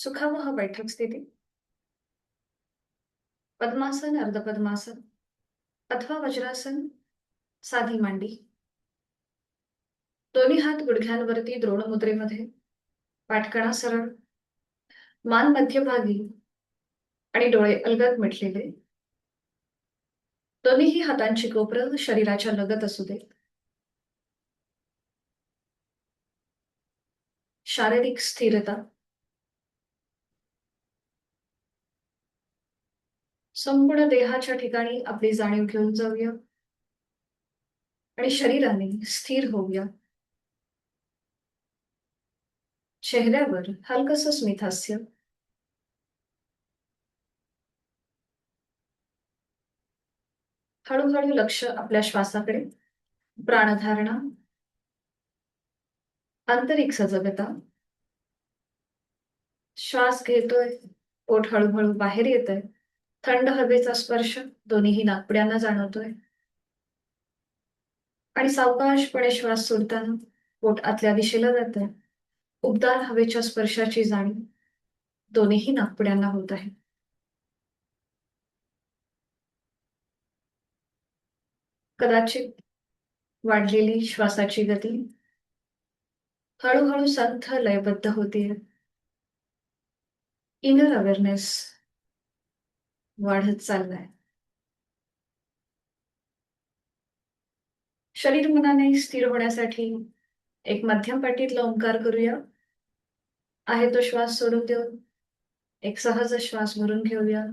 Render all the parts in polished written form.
सुखावह बैठक स्थिती, पद्मासन, अर्धपद्मासन अथवा वज्रासन, साधी मांडी. दोन्ही हात गुडघ्यांवरती द्रोण मुद्रेमध्ये, पाठकणा सरळ, मान मध्यभागी आणि डोळे अलगद मिटलेले. दोन्हीही हातांची कोपरं शरीराच्या लगत असू देत. शारीरिक स्थिरता. संपूर्ण देहाच्या ठिकाणी आपली जाणीव घेऊन जाऊया आणि शरीराने स्थिर होऊया. चेहऱ्यावर हलकसं स्मितहास्य. हळूहळू लक्ष आपल्या श्वासाकडे. प्राणधारणा, आंतरिक सजगता. श्वास घेतोय, पोट हळूहळू बाहेर येतंय. थंड हवेचा स्पर्श दोन्हीही नाकपुड्यांना जाणवतोय आणि सावकाशपणे श्वास सोडताना पोट आतल्या दिशेला जातंय. उबदार हवेच्या स्पर्शाची जाणीव दोन्हीही नाकपुड्यांना होत आहे. कदाचित वाढलेली श्वासाची गती हळूहळू संथ लयबद्ध होतीये. इनर अवेअरनेस वाढत चाललाय. शरीर मनाने स्थिर होण्यासाठी एक मध्यम पाटीतला ओंकार करूया. आहे तो श्वास सोडून देऊन एक सहज श्वास भरून घेऊया.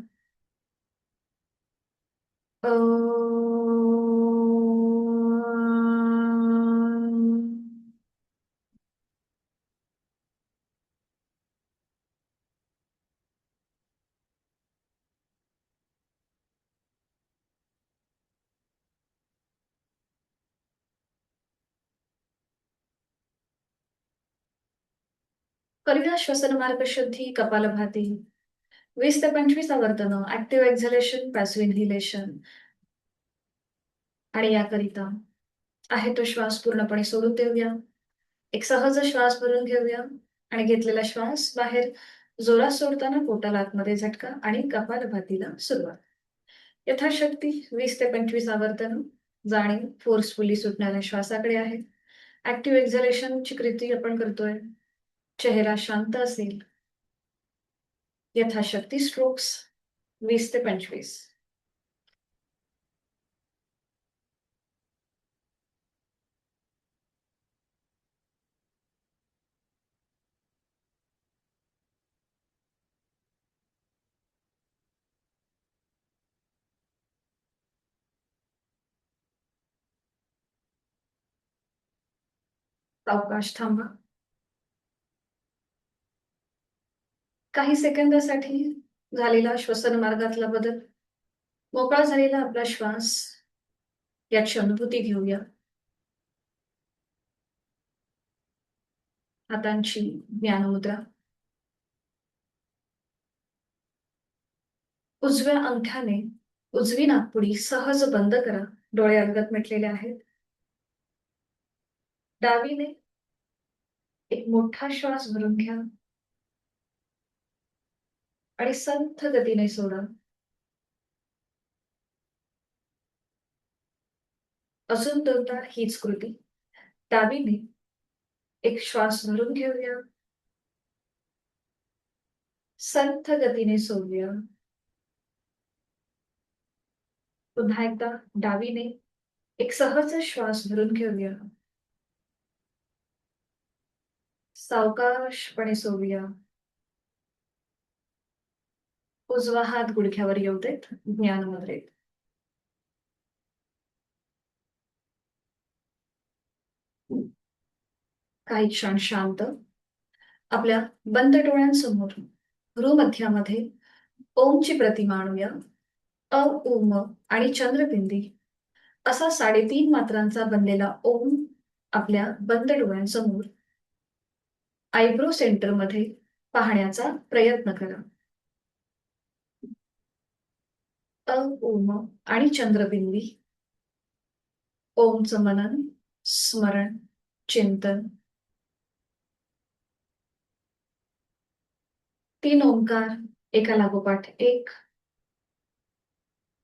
करूया श्वसन मार्ग शुद्धी कपालभाती. 20 ते 25 आवर्तनं ऍक्टिव्ह एक्झलेशन, पॅसिव्ह इन्हिलेशन. आणि याकरिता आहे तो श्वास पूर्णपणे सोडून देऊया. एक सहज श्वास भरून घेऊया आणि घेतलेला श्वास बाहेर जोरात सोडताना पोटाला आतमध्ये झटका आणि कपालभातीला सुरुवात. यथाशक्ती 20 ते 25 आवर्तन जाणीव फोर्सफुली सुटणाऱ्या श्वासाकडे आहे. ऍक्टिव्ह एक्झलेशनची कृती आपण करतोय. चेहरा शांत असेल. यथाशक्ती स्ट्रोक्स 20 ते 25. सावकाश थांबा. काही सेकंदासाठी झालेला श्वसन मार्गातला बदल, मोकळा झालेला आपला श्वास याची अनुभूती घेऊया. हातांची ज्ञानमुद्रा. उजव्या अंगठ्याने उजवी नाकपुडी सहज बंद करा. डोळे अलगद मिटलेले आहेत. डावीने एक मोठा श्वास भरून घ्या आणि संथ गतीने सोडा. अजून दोनदा हीच कृती. डावीने एक श्वास भरून घेऊया, संथ गतीने सोडूया. पुन्हा एकदा डावीने एक सहज श्वास भरून घेऊया, सावकाशपणे सोडूया. उजवा हात गुडघ्यावर येऊ देत. ज्ञान मुद्रेत. काही क्षण शांत. आपल्या बंद डोळ्यांसमोर भ्रूमध्यामध्ये ओमची प्रतिमा आणूया. अ, उम आणि चंद्रबिंदी असा 3.5 मात्रांचा बनलेला ओम आपल्या बंद डोळ्यांसमोर आयब्रो सेंटरमध्ये पाहण्याचा प्रयत्न करा. अ, उम आणि चंद्रबिंदी. ओमचं मनन, स्मरण, चिंतन. तीन ओंकार एका लागोपाठ एक.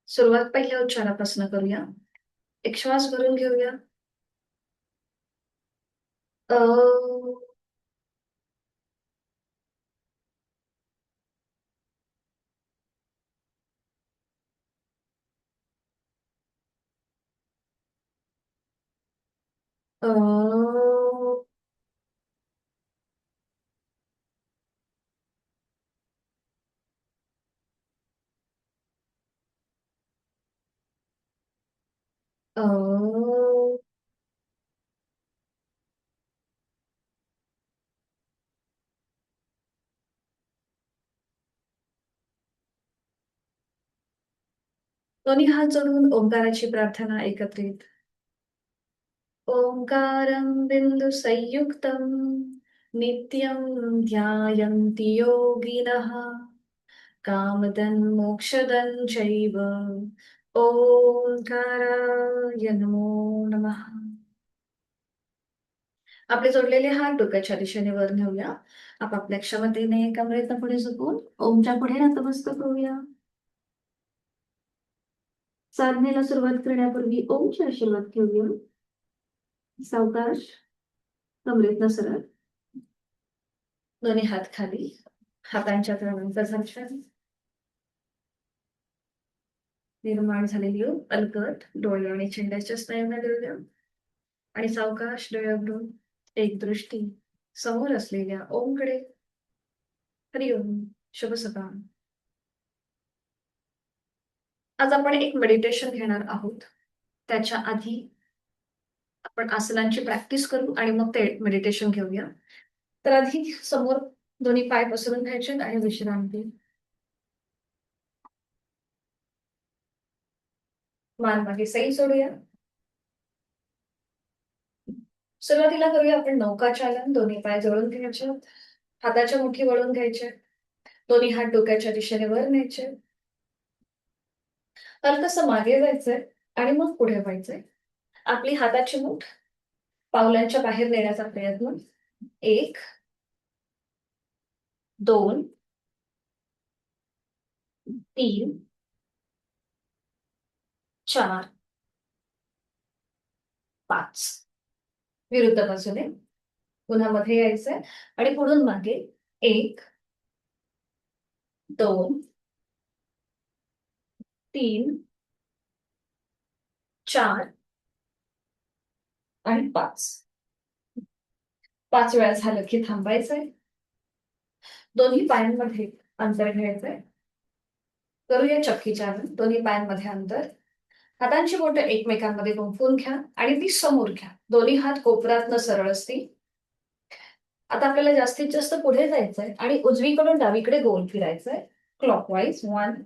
सुरुवात पहिल्या उच्चारापासून करूया. एक श्वास भरून घेऊया. अ, अ, अ, दोन्ही हात जोडून ओंकाराची प्रार्थना एकत्रित. ओंकारं बिंदु संयुक्तं नित्यं ध्यायन्ति योगिनः कामदं मोक्षदं चैव. ओंकाराय नमो नमः. आपले जोडलेले हात डोक्याच्या दिशेने वर नेऊया. आपापल्या क्षमतेने कमरेतनं पुढे झुकून ओमच्या पुढे नतमस्तक होऊया. साधनेला सुरुवात करण्यापूर्वी ओमचे आशीर्वाद घेऊया. सावकाश, कमरेतनं सरळ, दोन्ही हात खाली, हातांच्या तळव्यांचा झटका. निर्माण झालेली अलगद डोळे आणि चेहऱ्याच्या स्नायूंना देऊया. आणि सावकाश डोळे उघडून एक दृष्टी समोर असलेल्या ओमकडे. हरिओम. शुभ सकाळ. आज आपण एक मेडिटेशन घेणार आहोत. त्याच्या आधी आपण आसनांची प्रॅक्टिस करू आणि मग ते मेडिटेशन घेऊया. तर आधी समोर दोन्ही पाय पसरून घ्यायचे आणि विश्रांती. मान मागे सई सोडूया. सुरुवातीला करूया आपण नौकाचालन. दोन्ही पाय जोडून घ्यायचे, हाताच्या मुठी वळून घ्यायचे, दोन्ही हात डोक्याच्या दिशेने वर न्यायचे, हलकसं मागे जायचंय आणि मग पुढे व्हायचंय. आपली हाताची मूठ पावलांच्या बाहेर नेण्याचा प्रयत्न. 1 2 3 4 5. विरुद्ध बाजूने पुन्हा मध्ये यायचंय आणि पुढून मागे. 1 2 3 4 आणि 5. 5 वेळा झालं की थांबायचंय. दोन्ही पायांमध्ये अंतर घ्यायचंय. करूया चक्की चालन. दोन्ही पायांमध्ये अंतर. हातांची बोटं एकमेकांमध्ये गुंफून घ्या आणि ती समोर घ्या. दोन्ही हात कोपरातनं सरळ असतील. आता आपल्याला जास्तीत जास्त पुढे जायचंय आणि उजवीकडून डावीकडे गोल फिरायचंय. क्लॉकवाईज. 1.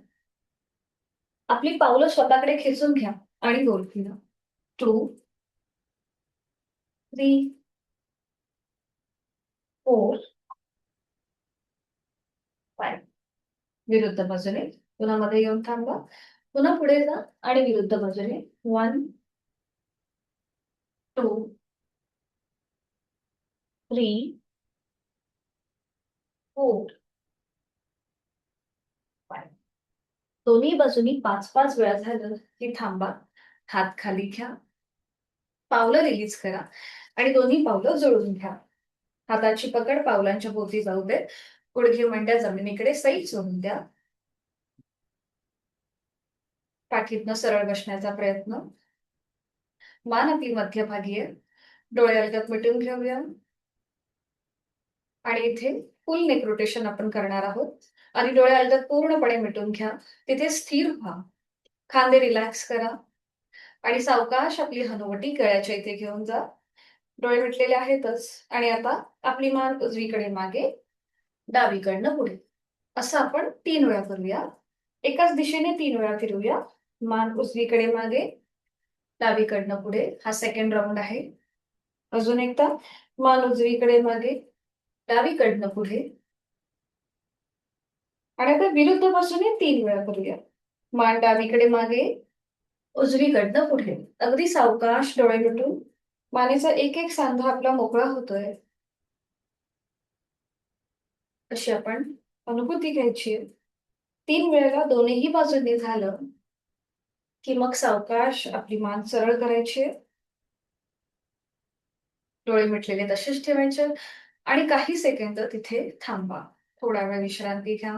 आपली पावलं स्वतःकडे खेचून घ्या आणि गोल फिरा. 2 3 4 5. विरुद्ध बाजूने पुन्हा मध्ये येऊन थांबा. पुन्हा पुढे जा आणि विरुद्ध बाजूने. 1 2 3 4 5. दोन्ही बाजूनी 5-5 वेळा झालं की थांबा. हात खाली घ्या, पावलं रिलीज करा आणि दोन्ही पावलं जोडून घ्या. हाताची पकड पावलांच्या भोवती जाऊ दे. गुडघे मांड्या जमिनीकडे सैल सोडून द्या. पाठीतनं सरळ बसण्याचा प्रयत्न. मान आपली मध्यभागी आहे. डोळे अलगद मिटून घेऊया आणि इथे फुल नेक रोटेशन आपण करणार आहोत. आणि डोळे अलगद पूर्णपणे मिटून घ्या. तिथे स्थिर व्हा. खांदे रिलॅक्स करा आणि सावकाश आपली हनुवटी गळ्याच्या इथे घेऊन जा. डोळे मिटलेले आहेतच आणि आता आपली मान उजवीकडे मागे, डावीकडनं पुढे. असं आपण 3 वेळा करूया. एकाच दिशेने 3 वेळा फिरूया. मान उजवीकडे मागे, डावीकडनं पुढे. हा सेकंड राऊंड आहे. अजून एकदा मान उजवीकडे मागे, डावीकडनं पुढे. आणि आता विरुद्ध बाजूने 3 वेळा करूया. मान डावीकडे मागे, उजवीकडनं पुढे. अगदी सावकाश डोळे मिटून मानेचा एक एक सांधा आपला मोकळा होतोय. अशी आपण अनुभूती घ्यायची. 3 वेळेला दोन्ही बाजूंनी झालं की मग सावकाश आपली मान सरळ करायची. डोळे मिटलेले तसेच ठेवायचे आणि काही सेकंद तिथे थांबा. थोडा वेळ विश्रांती घ्या.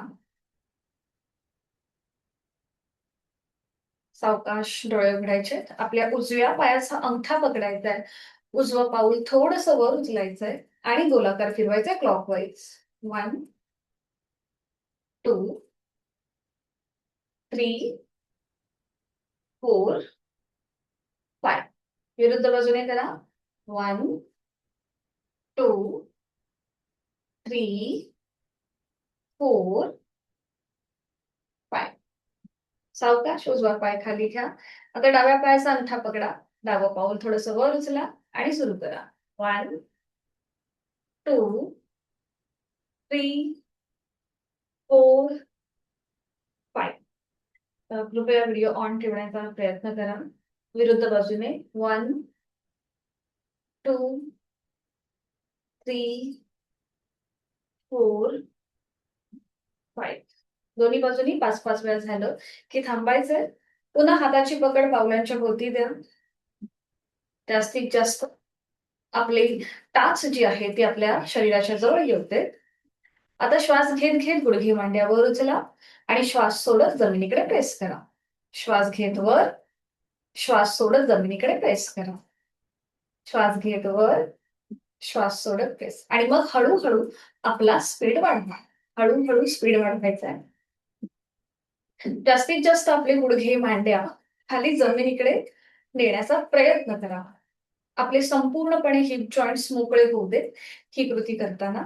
सावकाश डोळे उघडायचे. आपल्या उजव्या पायाचा अंगठा पकडायचा आहे. उजवं पाऊल थोडंसं वर उचलायचंय आणि गोलाकार फिरवायचा क्लॉकवाईज. 1, 2, 3, 4, 5. विरुद्ध बाजूने करा. 1, 2, 3, 4, 5. सावकाश उजवा पाय खाली घ्या. आता डाव्या पायाचा अंगठा पकडा. डावं पाऊल थोडंसं वर उचला आणि सुरू करा. 1, 2, 3, 4, 5. कृपया व्हिडिओ ऑन ठेवण्याचा प्रयत्न करा. विरुद्ध बाजूने 1, 2, 3, 4, 5. दोन्ही बाजूनी 5-5 वेळा झालं की थांबायचंय. पुन्हा हाताची पकड पावलांच्या भोवती द्या. जास्तीत जास्त आपली टाच जी आहे ती आपल्या शरीराच्या जवळ येते. आता श्वास घेत घेत गुडघे मांड्यावर उचला आणि श्वास सोडत जमिनीकडे प्रेस करा. श्वास घेत वर, श्वास सोडत जमिनीकडे प्रेस करा. श्वास घेत वर, श्वास सोडत प्रेस आणि मग हळूहळू आपला स्पीड वाढवा. हळूहळू स्पीड वाढवायचा आहे. जास्तीत जास्त आपले गुडघे मांड्या खाली जमिनीकडे नेण्याचा प्रयत्न करा. आपले संपूर्णपणे हिप जॉईंट्स मोकळे होऊ देत ही कृती करताना.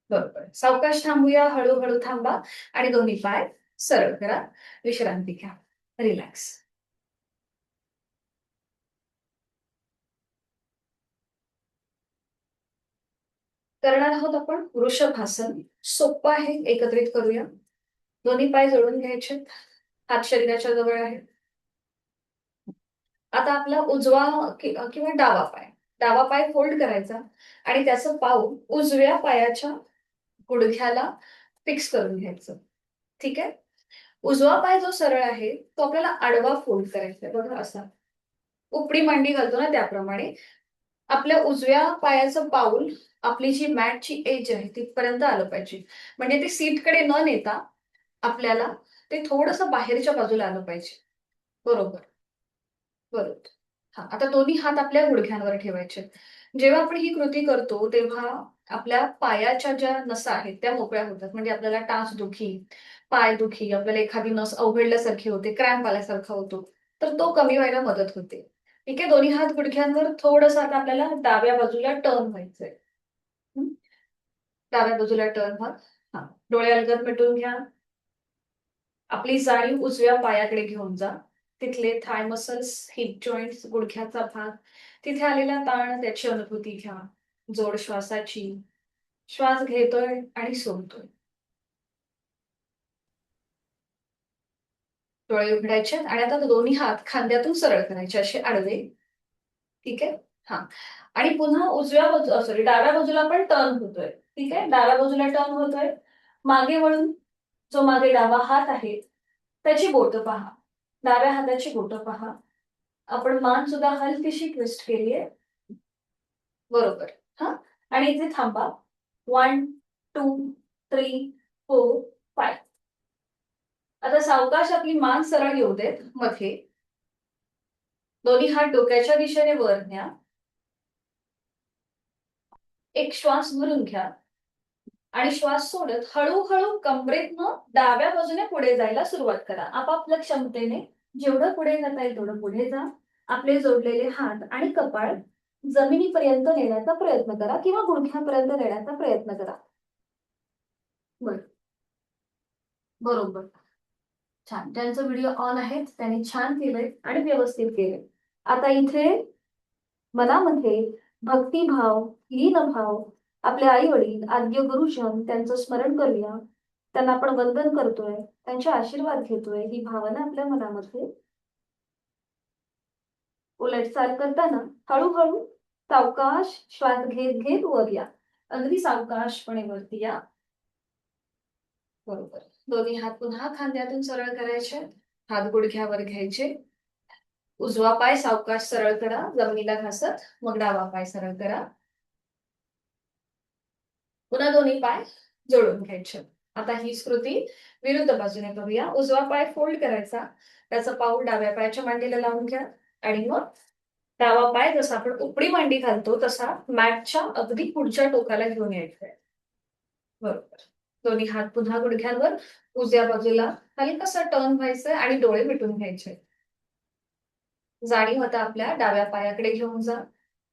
बरोबर. सावकाश थांबूया. हळूहळू थांबा आणि दोन्ही पाय सरळ करा. विश्रांती घ्या. रिलॅक्स. करणार आहोत आपण वृषभासन. सोपं आहे. एकत्रित करूया. दोन्ही पाय जोडून घ्यायचे. हात शरीराच्या जवळ आहे. आता आपला उजवा किंवा डावा पाय. डावा पाय फोल्ड करायचा आणि त्याचं पाऊल उजव्या पायाच्या गुडघ्याला फिक्स करून घ्यायचं. ठीक आहे. उजवा पाय जो सरळ आहे तो आपल्याला आडवा फोल्ड करायचा आहे. बघा असा उपडी मांडी घालतो ना त्याप्रमाणे आपल्या उजव्या पायाचं पाऊल आपली जी मॅटची एज आहे तिथपर्यंत आलं पाहिजे. म्हणजे ते सीटकडे न नेता आपल्याला ते थोडंसं बाहेरच्या बाजूला आलं पाहिजे. बरोबर. बरोबर. हा आता दोन्ही हात आपल्या गुडघ्यांवर ठेवायचे. जेव्हा आपण ही कृती करतो तेव्हा आपल्या पायाच्या ज्या नसा आहेत त्या मोकळ्या होतात. म्हणजे आपल्याला टाचदुखी, पायदुखी, आपल्याला एखादी नस अवघडल्यासारखी होते, क्रॅम्प आल्यासारखा होतो, तर तो कमी व्हायला मदत होते. ठीक आहे. दोन्ही हात गुडघ्यांवर थोडंसं आता आपल्याला डाव्या बाजूला टर्न व्हायचंय. हं? डाव्या बाजूला टर्न व्हा. हा डोळे अलगद मिटून घ्या. आपली जाणीव उजव्या पायाकडे घेऊन जा. तिथले थाय मसल्स, हिप जॉइंट्स, गुडघ्याचा भाग, तिथे आलेला ताण त्याची अनुभूती घ्या. जोड श्वासाची. श्वास घेतोय आणि सोडतोय. डोळे उघडायचे आणि आता दोन्ही हात खांद्यातून सरळ करायचे असे आडवे. ठीक आहे. हा आणि पुन्हा उजव्या बाजू सॉरी डाव्या बाजूला पण टर्न होतोय. ठीक आहे. डाव्या बाजूला टर्न होतोय. मागे वळून जो मागे डावा हात आहे त्याची बोटं पहा. डाव्या हाताची बोटं पहा. आपण मान सुद्धा हलकीशी ट्विस्ट केलीये. बरोबर. हा आणि इथे थांबा. 1, 2, 3, 4, 5. आता सावकाश आपली मान सरळ येऊ देत. मध्ये दोन्ही हात डोक्याच्या दिशेने वर न्या. एक श्वास भरून घ्या आणि श्वास सोडत हळूहळू कमरेतनं डाव्या बाजूने पुढे जायला सुरुवात करा. आपापल्या क्षमतेने जेवढं पुढे जाता येईल तेवढं पुढे जा. आपले जोडलेले हात आणि कपाळ जमिनीपर्यंत नेण्याचा प्रयत्न करा किंवा गुडघ्यापर्यंत नेण्याचा प्रयत्न करा. बरं. बरोबर. छान. ज्यांचं व्हिडिओ ऑन आहेत त्यांनी छान केलंय आणि व्यवस्थित केलंय. आता इथे मनामध्ये भक्तिभाव, लीनभाव, आपले आई-वडील, आद्य गुरुजन त्यांचं स्मरण करूया. त्यांना आपण वंदन करतोय, त्यांचे आशीर्वाद घेतोय, ही भावना आपल्या मनामध्ये उलटचाल करताना हळूहळू सावकाश श्वास घेत घेत वर या अगदी सावकाशपणे वरती या. बरोबर. दोन्ही हात पुन्हा खांद्यातून सरळ करायचे. हात गुडघ्यावर घ्यायचे. उजवा पाय सावकाश सरळ करा जमिनीला घासत. मग डावा पाय सरळ करा. पुन्हा दोन्ही पाय जोडून घ्यायचे. आता ही कृती विरुद्ध बाजूने करूया. उजवा पाय फोल्ड करायचा. त्याचं पाऊल डाव्या पायाच्या मांडीला लावून घ्या आणि मग डावा पाय जसा आपण उपडी मांडी घालतो तसा मॅटच्या अगदी पुढच्या टोकाला घेऊन यायचंय. बरोबर. दोन्ही हात पुन्हा गुडघ्यांवर. उजव्या बाजूला हलकासा टर्न व्हायचंय आणि डोळे मिटून घ्यायचे. जाणीव आता आपल्या डाव्या पायाकडे घेऊन जा.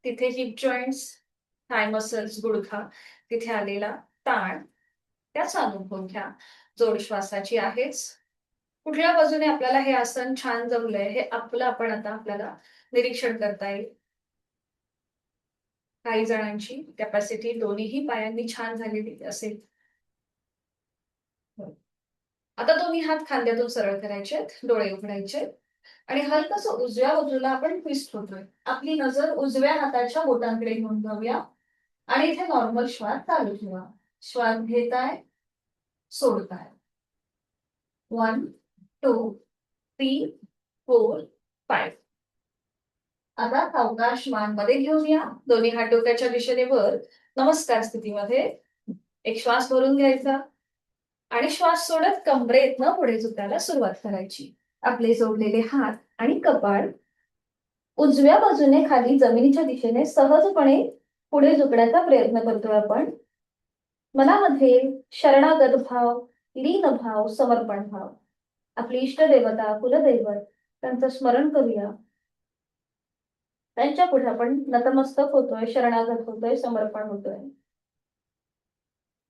तिथे हिप जॉईंट्स, थाय मसल्स, गुडघा तिथे आलेला ताण त्याचा अनुभव घ्या. जोड श्वासाची आहेच. कुठल्या बाजूने आपल्याला हे आसन छान जमलंय हे आपण आता आपल्याला निरीक्षण करता येईल. काही जणांची कॅपॅसिटी दोन्हीही पायांनी छान झालेली असेल. आता दोन्ही हात खांद्यातून सरळ करायचे, डोळे उघडायचे आणि हलकसं उजव्या बाजूला आपण ट्विस्ट होतोय. आपली नजर उजव्या हाताच्या बोटांकडे घेऊन जाऊया आणि इथे नॉर्मल श्वास चालू ठेवा. श्वास घेताय, सोडताय. 1 2 3 4 5. आता सावकाश मान मध्ये घेऊन या. दोन्ही हात डोक्याच्या दिशेने वर नमस्कार स्थितीमध्ये. एक श्वास भरून घ्यायचा आणि श्वास सोडत कमरेतनं पुढे झुकायला सुरुवात करायची. आपले जोडलेले हात आणि कपाळ उजव्या बाजूने खाली जमिनीच्या दिशेने सहजपणे पुढे झुकण्याचा प्रयत्न करतोय आपण. मनामध्ये शरणागत भाव, लीन भाव, समर्पण भाव, आपली इष्टदेवता, कुलदैवत त्यांचं स्मरण करूया. त्यांच्या पुढे आपण नतमस्तक होतोय, शरणागत होतोय, समर्पण होतोय.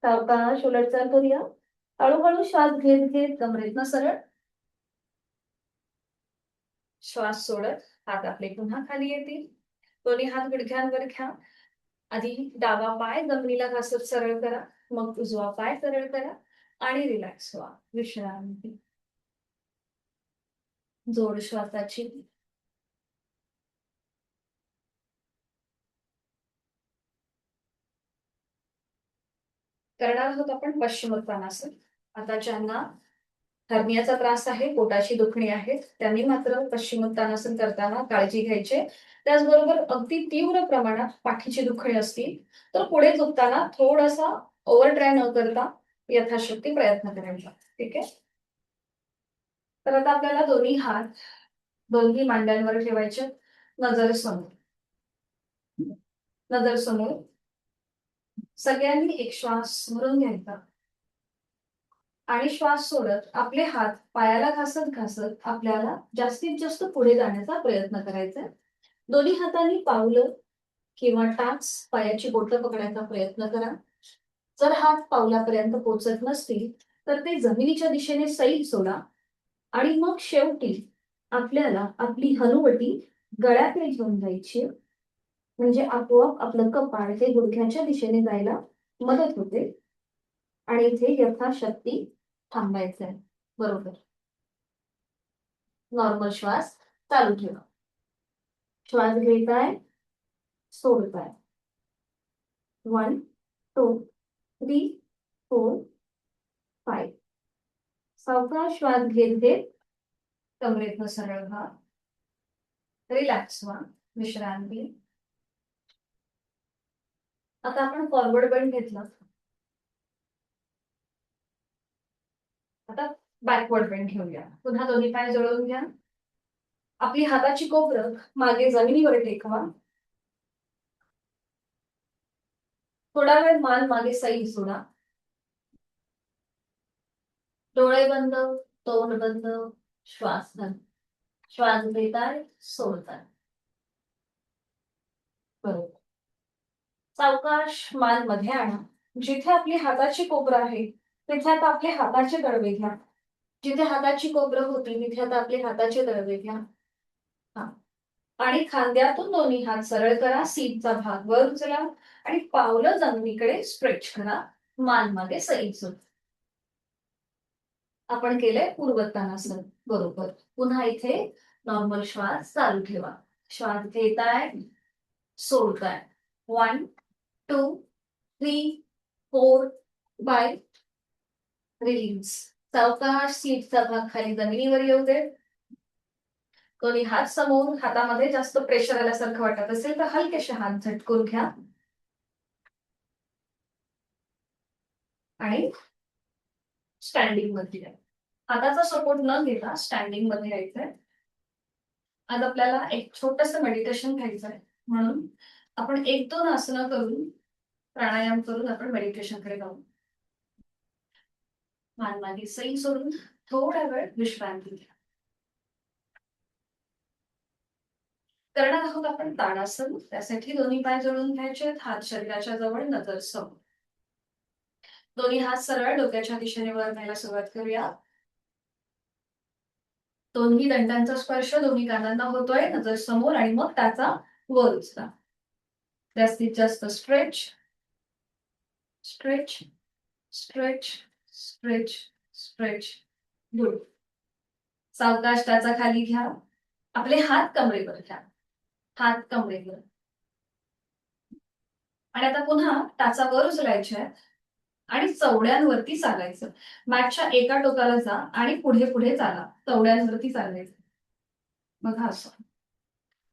सावकाश उलटचाल करूया. हळूहळू श्वास घेत घेत कमरेतनं सरळ. श्वास सोडत हात आपले पुन्हा खाली येतील. दोन्ही हात गुडघ्यांवर घ्या. आधी डावा पाय जमिनीला घासत सरळ करा. मग उजवा पाय सरळ करा आणि रिलॅक्स व्हा. विश्रांती. जोड श्वासाची. करणार आहोत आपण पश्चिमोत्तानासन. आता ज्यांना हर्नियाचा त्रास आहे, पोटाची दुखणी आहेत, त्यांनी मात्र पश्चिमोत्तानासन करताना काळजी घ्यायची. त्याचबरोबर अगदी तीव्र प्रमाणात पाठीची दुखणी असतील तर पुढे झुकताना थोडासा ओव्हर ट्राय न करता यथाशक्ती प्रयत्न करायचा. ठीक आहे. तर आता आपल्याला दोन्ही हात दोन्ही मांड्यांवर ठेवायचे. नजर समोर. नजर समोर. सगळ्यांनी एक श्वास भरून घ्यायचा आणि श्वास सोडत आपले हात पायाला घासत घासत आपल्याला जास्तीत जास्त पुढे जाण्याचा प्रयत्न करायचा. दोन्ही हातांनी पावलं किंवा टाच पायाची बोटं पकडायचा प्रयत्न करा. जर हात पावलापर्यंत पोहोचत नसतील तर ते जमिनीच्या दिशेने सैल सोडा आणि मग शेवटी आपल्याला आपली हनुवटी गळ्याकडे घेऊन जायची. म्हणजे आपोआप आपलं कपाळ हे गुडघ्याच्या दिशेने जायला मदत होते आणि इथे यथाशक्ती थांबायचंय. बरोबर. नॉर्मल श्वास चालू ठेवा. श्वास घेताय, सोडताय. 1 2 3 4 5. सावकाश श्वास घेत घेत कमरेतनं सरळ व्हा. रिलॅक्स व्हा. विश्रांती. आता आपण फॉरवर्ड बेंड घेतला. आता बॅकवर्ड बेंड घेऊया. पुन्हा दोन्ही पाय जोडून घ्या. आपली हाताची कोपरं मागे जमिनीवर टेकवा. थोडा वेळ मान मागे सैल सोडा. डोळे बंद, तोंड बंद, श्वास घ्या. श्वास घेताय, सोडताय. बरोबर. सावकाश मान मध्ये आणा. जिथे आपली हाताची कोपरं आहे तिथे आता आपले हाताचे तळवे घ्या. जिथे हाताची कोपरं होती तिथे आता आपले हाताचे तळवे घ्या. आणि खांद्यातून दोन्ही हात सरळ करा. सीटचा भाग वर उचला आणि पावलं जमिनीकडे स्ट्रेच करा. मान मागे सैल सोडा. आपण केलंय पूर्वोत्तानासन. बरोबर. पुन्हा इथे नॉर्मल श्वास चालू ठेवा. श्वास घेताय, सोडताय. 1 2 3, 4, 5. रिलीज. सावकाश सीटचा भाग खाली जमिनीवर येऊ दे. दोन्ही हात समोर, हातामध्ये जास्त प्रेशर आल्यासारखं वाटत असेल तर हलकेसे हात झटकून घ्या आणि स्टँडिंग मध्ये या. हाताचा सपोर्ट न घेता स्टँडिंग मध्ये यायचंय. आज आपल्याला एक छोटस मेडिटेशन घ्यायचंय, म्हणून आपण 1-2 आसनं करून, प्राणायाम करून आपण मेडिटेशन कडे जाऊ. मान मागे सैल सोडून थोडा वेळ विश्रांती घ्या. करणार आहोत आपण ताडासन. त्यासाठी दोन्ही पाय जोडून घ्यायचे, हात शरीराच्या जवळ, नजर समोर. दोन्ही हात सरळ डोक्याच्या दिशेने वर न्यायला सुरुवात करूया. दोन्ही दंडांचा स्पर्श दोन्ही कानांना होतोय, नजर समोर, आणि मग त्याचा वर उचला. जास्तीत जास्त stretch, stretch, stretch, stretch, stretch. Good. सावकाश त्याचा खाली घ्या. आपले हात कमरेवर घ्या, हात कमरेवर. आणि आता पुन्हा टाचा वर उचलायचे आणि चवड्यांवरती चालायचं. मॅटच्या एका टोकाला जा आणि पुढे पुढे चाला, चवड्यांवरती चालायचं. बघा असं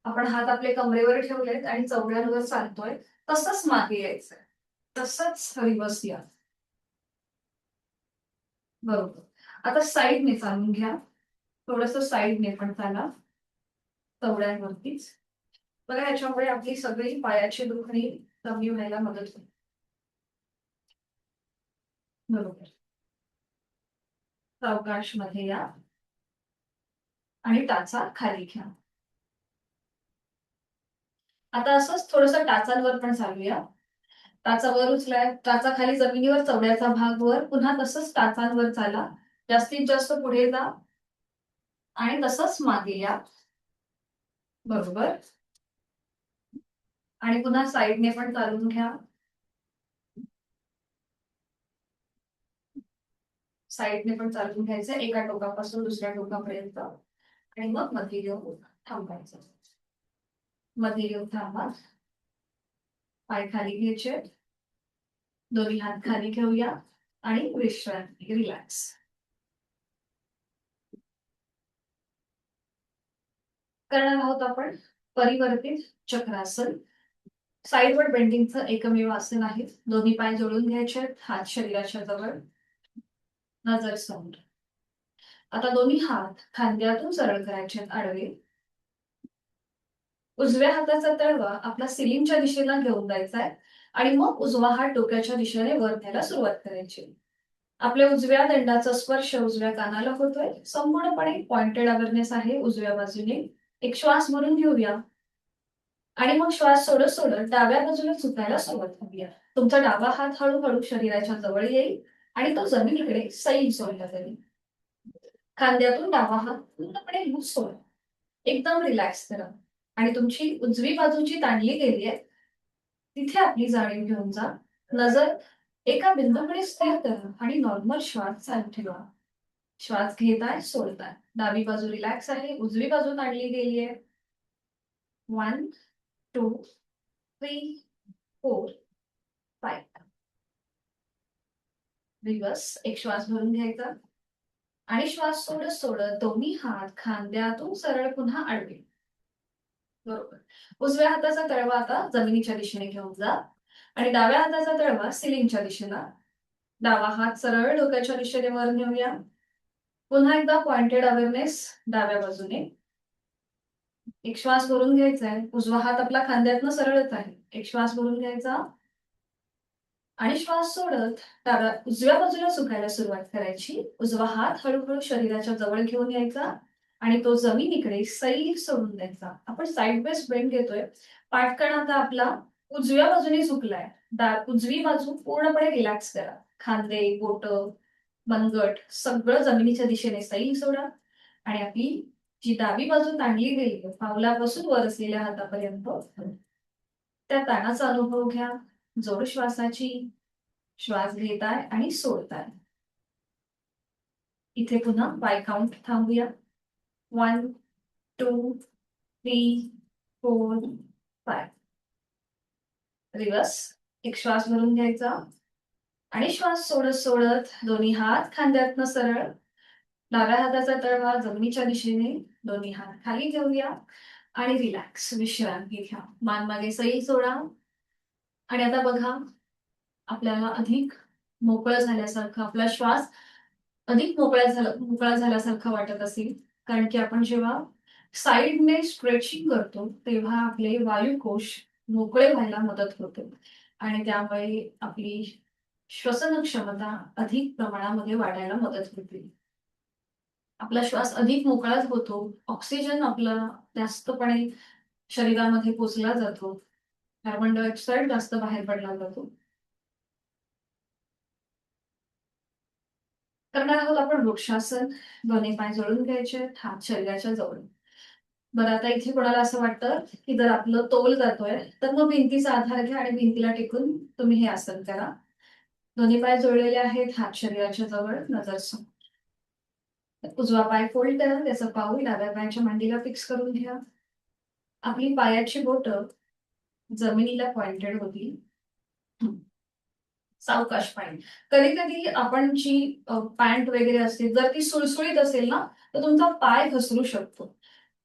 आपण हात आपले कमरेवर ठेवलेत आणि चवड्यांवर चालतोय, तसंच मागे यायचंय, तसंच रिवर्स या. बरोबर. आता साईडने चालून घ्या, थोडस साईडने पण चाला, चवड्यांवरतीच. बघा ह्याच्यामुळे आपली सगळी पायाची दुखणी कमी व्हायला मदत होईल. बरोबर. सावकाश मध्ये या आणि टाचा खाली घ्या. आता असंच थोडस टाचांवर पण चालूया. टाचा वर उचलाय, टाचा खाली जमिनीवर, चवड्याचा भाग वर, पुन्हा तसंच टाचांवर चाला, जास्तीत जास्त पुढे जा आणि तसंच मागे या. बरोबर. आणि पुन्हा साईडने पण चालून घ्या. साईडने पण चालून घ्यायचं, एका टोकापासून दुसऱ्या टोकापर्यंत, आणि मग मध्ये घेऊन थांबायचं. मध्ये घेऊन थांबा. पाय खाली घ्यायचे, दोन्ही हात खाली घेऊया आणि विश्रांती, रिलॅक्स. करणार आहोत आपण परिवर्तित चक्रासन. साईडवर बेंडिंगचं एकमेव आसन आहे. दोन्ही पाय जोडून घ्यायचे, हात शरीराच्या जवळ, नजर समोर. आता दोन्ही हात खांद्यातून सरळ करायचे आडवे. उजव्या हाताचा तळवा आपला सिलिंगच्या दिशेला घेऊन जायचा आहे आणि मग उजवा हात डोक्याच्या दिशेने वर न्यायला सुरुवात करायची. आपल्या उजव्या दंडाचा स्पर्श उजव्या कानाला होतोय, संपूर्णपणे पॉइंटेड अवेअरनेस आहे उजव्या बाजूने. एक श्वास भरून घेऊया आणि मग श्वास सोडत सोडत डाव्या बाजूला झुकायला सुरुवात करूया. तुमचा डावा हात हळूहळू शरीराच्या जवळ येईल आणि तो जमिनीकडे सैल सोडला जाईल. खांद्यातून डावा हात पूर्णपणे लूज सोडा, एकदम रिलॅक्स करा आणि तुमची उजवी बाजू जी ताणली गेली आहे तिथे आपली जाणीव घेऊन जा. नजर एका बिंदूकडे स्थिर करा आणि नॉर्मल श्वास चालू ठेवा. श्वास घेताय, सोडताय. डावी बाजू रिलॅक्स आहे, उजवी बाजू ताणली गेली आहे. 1, 2, 3, 4, 5. रिवर्स. एक श्वास भरून घ्यायचा आणि श्वास सोडत सोडत दोन्ही हात खांद्यातून सरळ पुन्हा आडवे. बरोबर. उजव्या हाताचा तळवा आता जमिनीच्या दिशेने घेऊन जा आणि डाव्या हाताचा तळवा सिलिंगच्या दिशेला. डावा हात सरळ डोक्याच्या दिशेने वर नेऊया. पुन्हा एकदा पॉइंटेड अवेअरनेस डाव्या बाजूने. एक श्वास भरून घ्यायचा आहे, उजवा हात आपला खांद्यातनं सरळच आहे. एक श्वास भरून घ्यायचा आणि श्वास सोडत डाव्या उजव्या बाजूला झुकायला सुरुवात करायची. उजवा हात हळूहळू शरीराच्या जवळ घेऊन यायचा आणि तो जमिनीकडे सैल सोडून द्यायचा. आपण साईड बेस बेंड घेतोय. पाठकण आता आपला उजव्या बाजूने झुकलाय. उजवी बाजू पूर्णपणे रिलॅक्स करा. खांदे, बोट, मनगट सगळं जमिनीच्या दिशेने सैल सोडा आणि आपली जी डावी बाजू ताणली गेली पावलापासून वर असलेल्या हातापर्यंत, त्या ताणाचा अनुभव घ्या. जोड श्वासाची. श्वास घेताय आणि सोडताय. इथे पुन्हा 5 काउंट थांबूया. 1, 2, 3, 4, 5. रिवर्स. एक श्वास भरून घ्यायचा आणि श्वास सोडत सोडत दोन्ही हात खांद्यातनं सरळ, डाव्या हाताचा तळवा जमिनीच्या दिशेने, दोन्ही हात खाली घेऊया आणि रिलॅक्स विश्रांती घ्या. मान मागे सैल सोडा आणि आता बघा आपल्याला अधिक मोकळं झाल्यासारखं, आपला श्वास अधिक मोकळा झाल्यासारखं वाटत असेल, कारण की आपण जेव्हा साईडने स्ट्रेचिंग करतो तेव्हा आपले वायुकोश मोकळे व्हायला मदत होते आणि त्यामुळे आपली श्वसन क्षमता अधिक प्रमाणामध्ये वाढायला मदत होते. आपला श्वास अधिक मोकळाच होतो, ऑक्सिजन आपला जास्तपणे शरीरामध्ये पोचला जातो, कार्बन डायऑक्साईड जास्त बाहेर पडला जातो. करणार आहोत आपण वृक्षासन. दोन्ही पाय जोडून घ्यायचे, हात शरीराच्या जवळ. बरं, आता इथे कोणाला असं वाटतं की जर आपलं तोल जातोय तर मग भिंतीचा आधार घ्या आणि भिंतीला टेकून तुम्ही हे आसन करा. दोन्ही पाय जोडलेले आहेत, हात शरीराच्या जवळ, नजर समोर. उजवा पाय फोल्ड करा, त्याचं पाऊल डाव्या पायाच्या मांडीला फिक्स करून घ्या. आपली पायाची बोटं जमिनीला पॉइंटेड होती. सावकाश पाय. कधी कधी आपण जी पॅन्ट वगैरे असते जर ती सुळसुळीत असेल ना तर तुमचा पाय घसरू शकतो.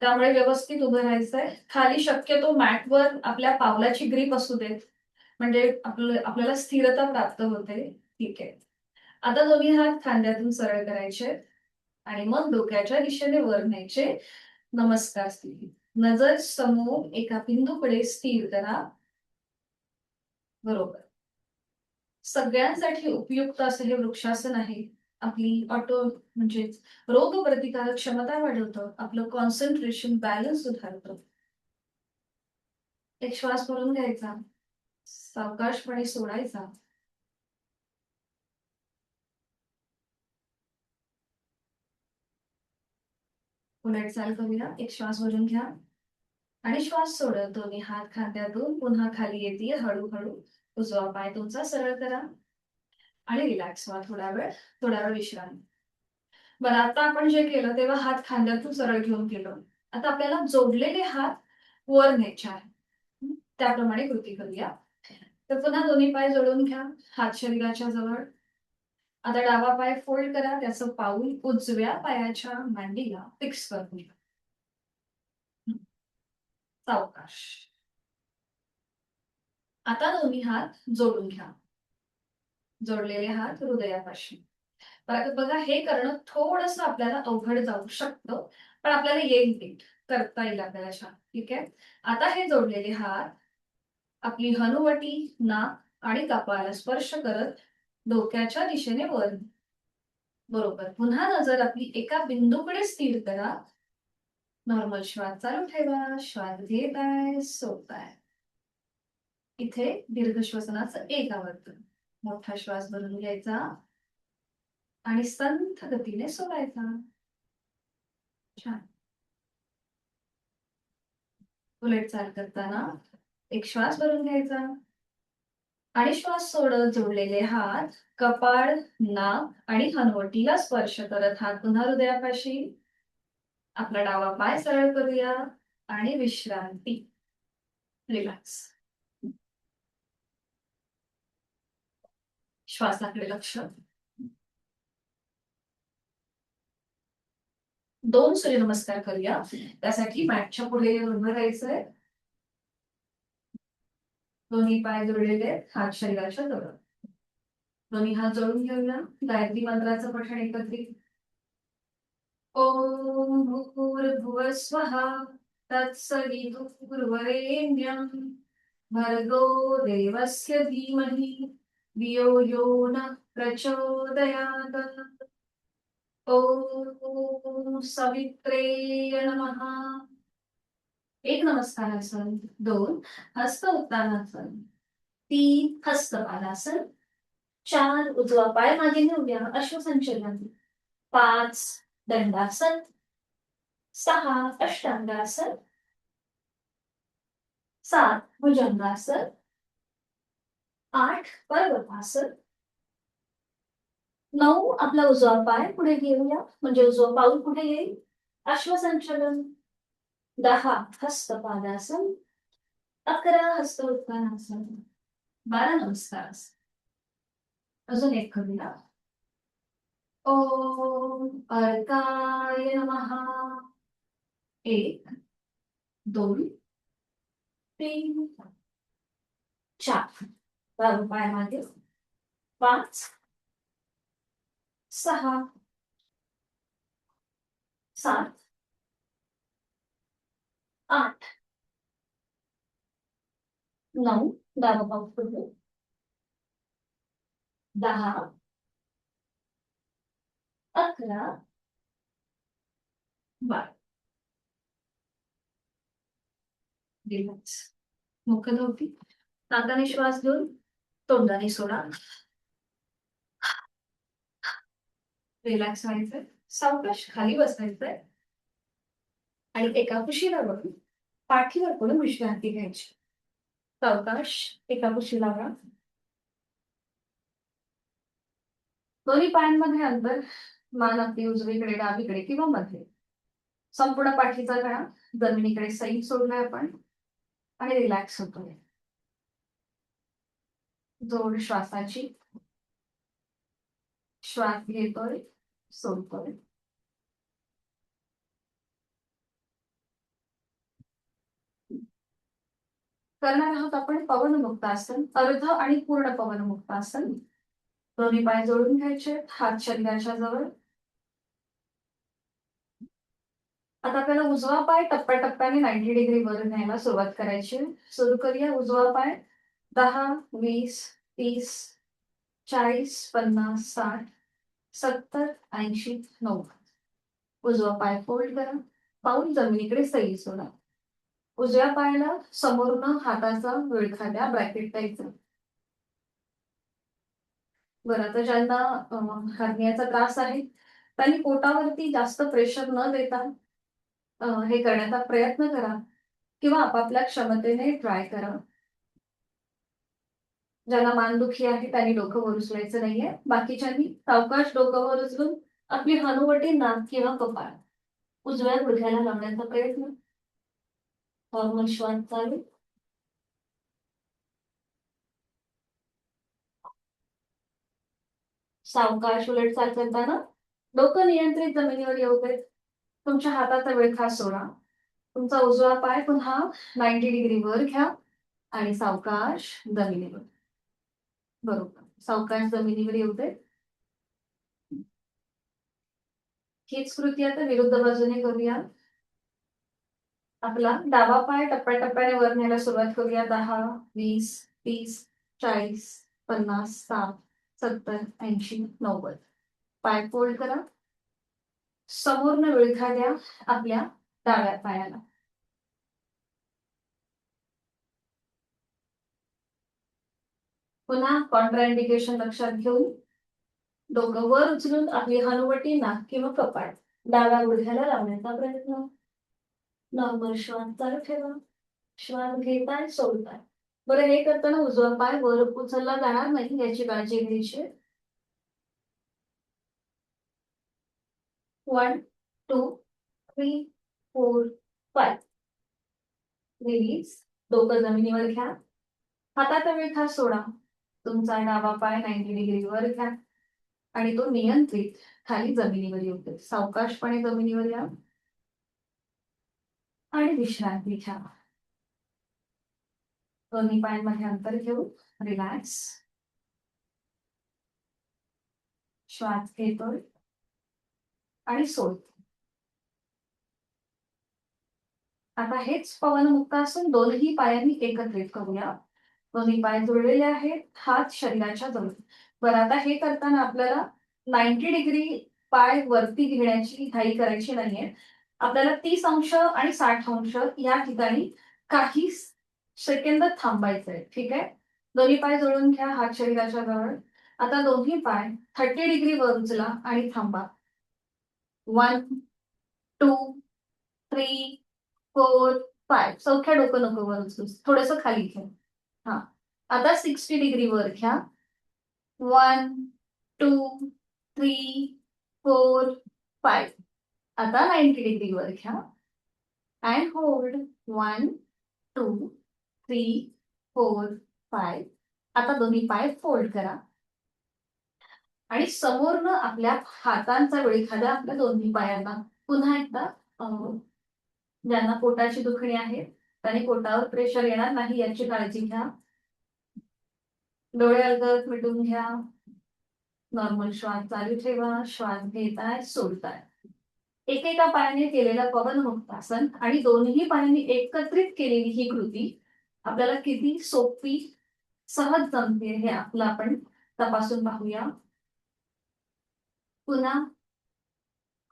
त्यामुळे व्यवस्थित उभं राहायचंय. खाली शक्यतो मॅटवर आपल्या पावलाची ग्रीप असू देत, म्हणजे आपल्याला स्थिरता प्राप्त होते. ठीक आहे. आता दोन्ही हात खांद्यातून सरळ करायचे आणि मग डोक्याच्या दिशेने वर न्यायचे. नमस्कार स्थिती. नजर समोर एका बिंदूकडे स्थिर करा. बरोबर. सगळ्यांसाठी उपयुक्त असं हे वृक्षासन आहे. आपली म्हणजेच रोग प्रतिकारक क्षमता वाढवतं, आपलं कॉन्सन्ट्रेशन बॅलन्स सुधारतं. एक श्वास भरून घ्यायचा, सावकाशपणे सोडायचा. उलट चाल करूया. एक श्वास भरून घ्या आणि श्वास सोडत दोन्ही हात खांद्यातून पुन्हा खाली येतील हळूहळू. उजवा पाय तुमचा सरळ करा आणि रिलॅक्स व्हा थोडा वेळ विश्रांती. बरं, आता आपण जे केलं तेव्हा हात खांद्यातून सरळ घेऊन गेलो. आता आपल्याला जोडलेले हात वर न्यायचे आहे. त्याप्रमाणे कृती करूया. तर पुन्हा दोन्ही पाय जोडून घ्या, हात शरीराच्या जवळ. आता डावा पाय फोल्ड करा, त्याचं पाऊल उजव्या पायाच्या मांडीला फिक्स करून घ्या. सावकाश. आता दोन्ही हात जोडून घ्या, जोडलेले हात हृदयापाशी. बघा, हे करणं थोडस आपल्याला अवघड जाऊ शकतं, पण आपल्याला येईल, ते करता येईल आपल्याला छान. ठीक आहे. आता हे जोडलेले हात आपली हनुवटी, नाक आणि कपाळाला स्पर्श करत डोक्याच्या दिशेने वर. बरोबर. पुन्हा नजर आपली एका बिंदूकडे स्थिर करा. नॉर्मल श्वास चालू ठेवा. श्वास घेताय, सोडताय. इथे दीर्घ श्वसनाचं एक आवर्तन. मोठा श्वास भरून घ्यायचा आणि संथ गतीने सोडायचा. छान. उलट चाल करताना एक श्वास भरून घ्यायचा आणि श्वास सोडत जोडलेले हात कपाळ, नाक आणि हनुवटीला स्पर्श करत हात पुन्हा हृदयापाशी. आपला डावा पाय सरळ करूया आणि विश्रांती. रिलॅक्स. श्वासाकडे लक्ष. 2 सूर्यनमस्कार करूया. त्यासाठी मॅटच्या पुढे उभं राहायचंय. दोन्ही पाय जोडलेले, हात शरीराच्या जवळ. दोन्ही हात जोडून घेऊया. गायत्री मंत्राचं पठण एकत्रित. ओम भूर्भुवः स्वः तत्सवितुर्वरेण्यं भर्गो देवस्य धीमहि धियो यो नः प्रचोदयात्. ओम सवित्रे नमः. एक नमस्कारासन. 2 हस्त उत्तानासन. 3 हस्तपादासन. 4 उजवा पाय मागे नेऊया अश्वसंचलन. 5 दंडासन. 6 अष्टांगासन. 7 भुजंगासन. 8 पर्वतासन. 9 आपला उजवा पाय पुढे घेऊया, म्हणजे उजवा पाऊल पुढे येईल, अश्वसंचलन. 10 हस्तपादासन. 11 हस्त उत्तानासन. 12 नमस्कार असतात. अजून एक करूया. ओम अर्काय नमः. 1, 2, 3, 4. डाव्या पायामागे. 5, 6, 7, 8, 9. डावा पाऊल पुढे. 10, 11, 12. रिलॅक्स. मुखदोटी. नाकाने श्वास घेऊन तोंडाने सोडा. रिलॅक्स व्हायचंय. सावकाश खाली बसायचंय आणि एका कुशीला बघून पाठीवर पडून विश्रांती घ्यायची. सावकाश एका कुशीला बघा. दोन्ही पायांमध्ये अंतर. मान अगदी उजवीकडे, डावीकडे किंवा मध्ये. संपूर्ण पाठीचा कणा जमिनीकडे सैल सोडलाय आपण आणि रिलॅक्स होतोय. जोड श्वासाची. श्वास घेतोय, सोडतोय. करणार आहोत आपण पवनमुक्त आसन, अर्ध आणि पूर्ण पवनमुक्त आसन. दोन्ही पाय जोडून घ्यायचे, हात शरीराच्या जवळ. आता आपल्याला उजवा पाय टप्प्याटप्प्याने 90 डिग्री वर न्यायला सुरुवात करायची. सुरू करूया. उजवा पाय 10, 20, 30, 40, 50, 60, 70, 80, 90. उजवा पाय फोल्ड करा. पाऊल जमिनीकडे सैल सोडा. उजव्या पायाला समोरनं हाताचा विळखा द्या, ब्रॅकेट द्यायचं. बरं, आता ज्यांना हर्नियाचा त्रास आहे त्यांनी पोटावरती जास्त प्रेशर न देता हे करण्याचा प्रयत्न करा किंवा आपापल्या क्षमतेने ट्राय करा. ज्यांना मानदुखी आहे त्यांनी डोकं वर उचलायचं नाहीये. बाकीच्यांनी सावकाश डोकं वर उचलून आपली हनुवटी, नाक किंवा कपाळ उजव्या गुडघ्याला लावण्याचा प्रयत्न. नॉर्मल श्वास चालू. सावकाश उलट चाल करताना डोकं नियंत्रित जमिनीवर येऊ देत. तुमच्या हाताचा विळखा सोडा. तुमचा उजवा पाय पुन्हा 90 डिग्री वर घ्या आणि सावकाश जमिनीवर. बरोबर. सावकाश जमिनीवर येऊ दे. हीच कृती आता विरुद्ध बाजूने करूया. आपला डावा पाय टप्प्याटप्प्याने वर न्यायला सुरुवात करूया. 10, 20, 30, 40, 50, 60, 70, 80, 90. पाय फोल्ड करा. समोरनं विळखा द्या आपल्या डाव्या पायाला. पुन्हा कॉन्ट्राइंडिकेशन लक्षात घेऊन डोकं वर उचलून आपली हनुवटी, नाक किंवा कपाळ डाव्या गुडघ्याला लावण्याचा प्रयत्न. नॉर्मल श्वास चालू ठेवा. श्वास घेताय, सोडताय. बरं, हे करताना उजवा पाय वर उचलला जाणार नाही याची काळजी घ्यायची. 1, 2, 3, 4, 5. रिलीज. डोकं जमिनीवर घ्या. हाताचा विळखा सोडा. तुमचा डावा पाय 90 डिग्री वर घ्या आणि तो नियंत्रित खाली जमिनीवर येऊ दे. सावकाशपणे जमिनीवर या आणि विश्रांती घ्या. दोन्ही पायांमध्ये अंतर घेऊ. रिलॅक्स. श्वास घेतोय आणि सोडतोय. आता हेच पवनमुक्त आसन दोन्ही पायांनी एकत्रित करूया. दोन्ही पाय जोडलेले आहेत, हात शरीराच्या जवळ. बरं, आता हे करताना आपल्याला 90 डिग्री पाय वरती घेण्याची घाई करायची नाहीये. आपल्याला 30 अंश आणि 60 अंश या ठिकाणी काही सेकंद थांबायचंय. ठीक आहे. दोन्ही पाय जोडून घ्या, हात शरीराच्या जवळ. आता दोन्ही पाय 30 डिग्री वर उचला आणि थांबा. 1, 2, 3, 4, 5. चौथ्या डोकं नको वर उचलू. थोडंसं खाली घ्या. हा. आता 60 डिग्री वर घ्या. 1, 2, 3, 4, 5. आता 90 डिग्री वर घ्या अँड होल्ड. 1, 2, 3, 4, 5. आता दोन्ही पाय फोल्ड करा आणि समोरनं आपल्या हातांचा वेळ एखाद्या आपल्या दोन्ही पायांना पुन्हा एकदा ज्यांना पोटाची दुखणी आहे त्यांनी पोटावर प्रेशर येणार नाही याची काळजी घ्या. डोळे अलगद मिटून घ्या. नॉर्मल श्वास चालू ठेवा. श्वास घेताय सोडताय. एकेका पायाने केलेला पवनमुक्तासन आणि दोन्ही पायांनी एकत्रित केलेली ही कृती आपल्याला किती सोपी सहज जमते हे आपलं आपण तपासून पाहूया. पुन्हा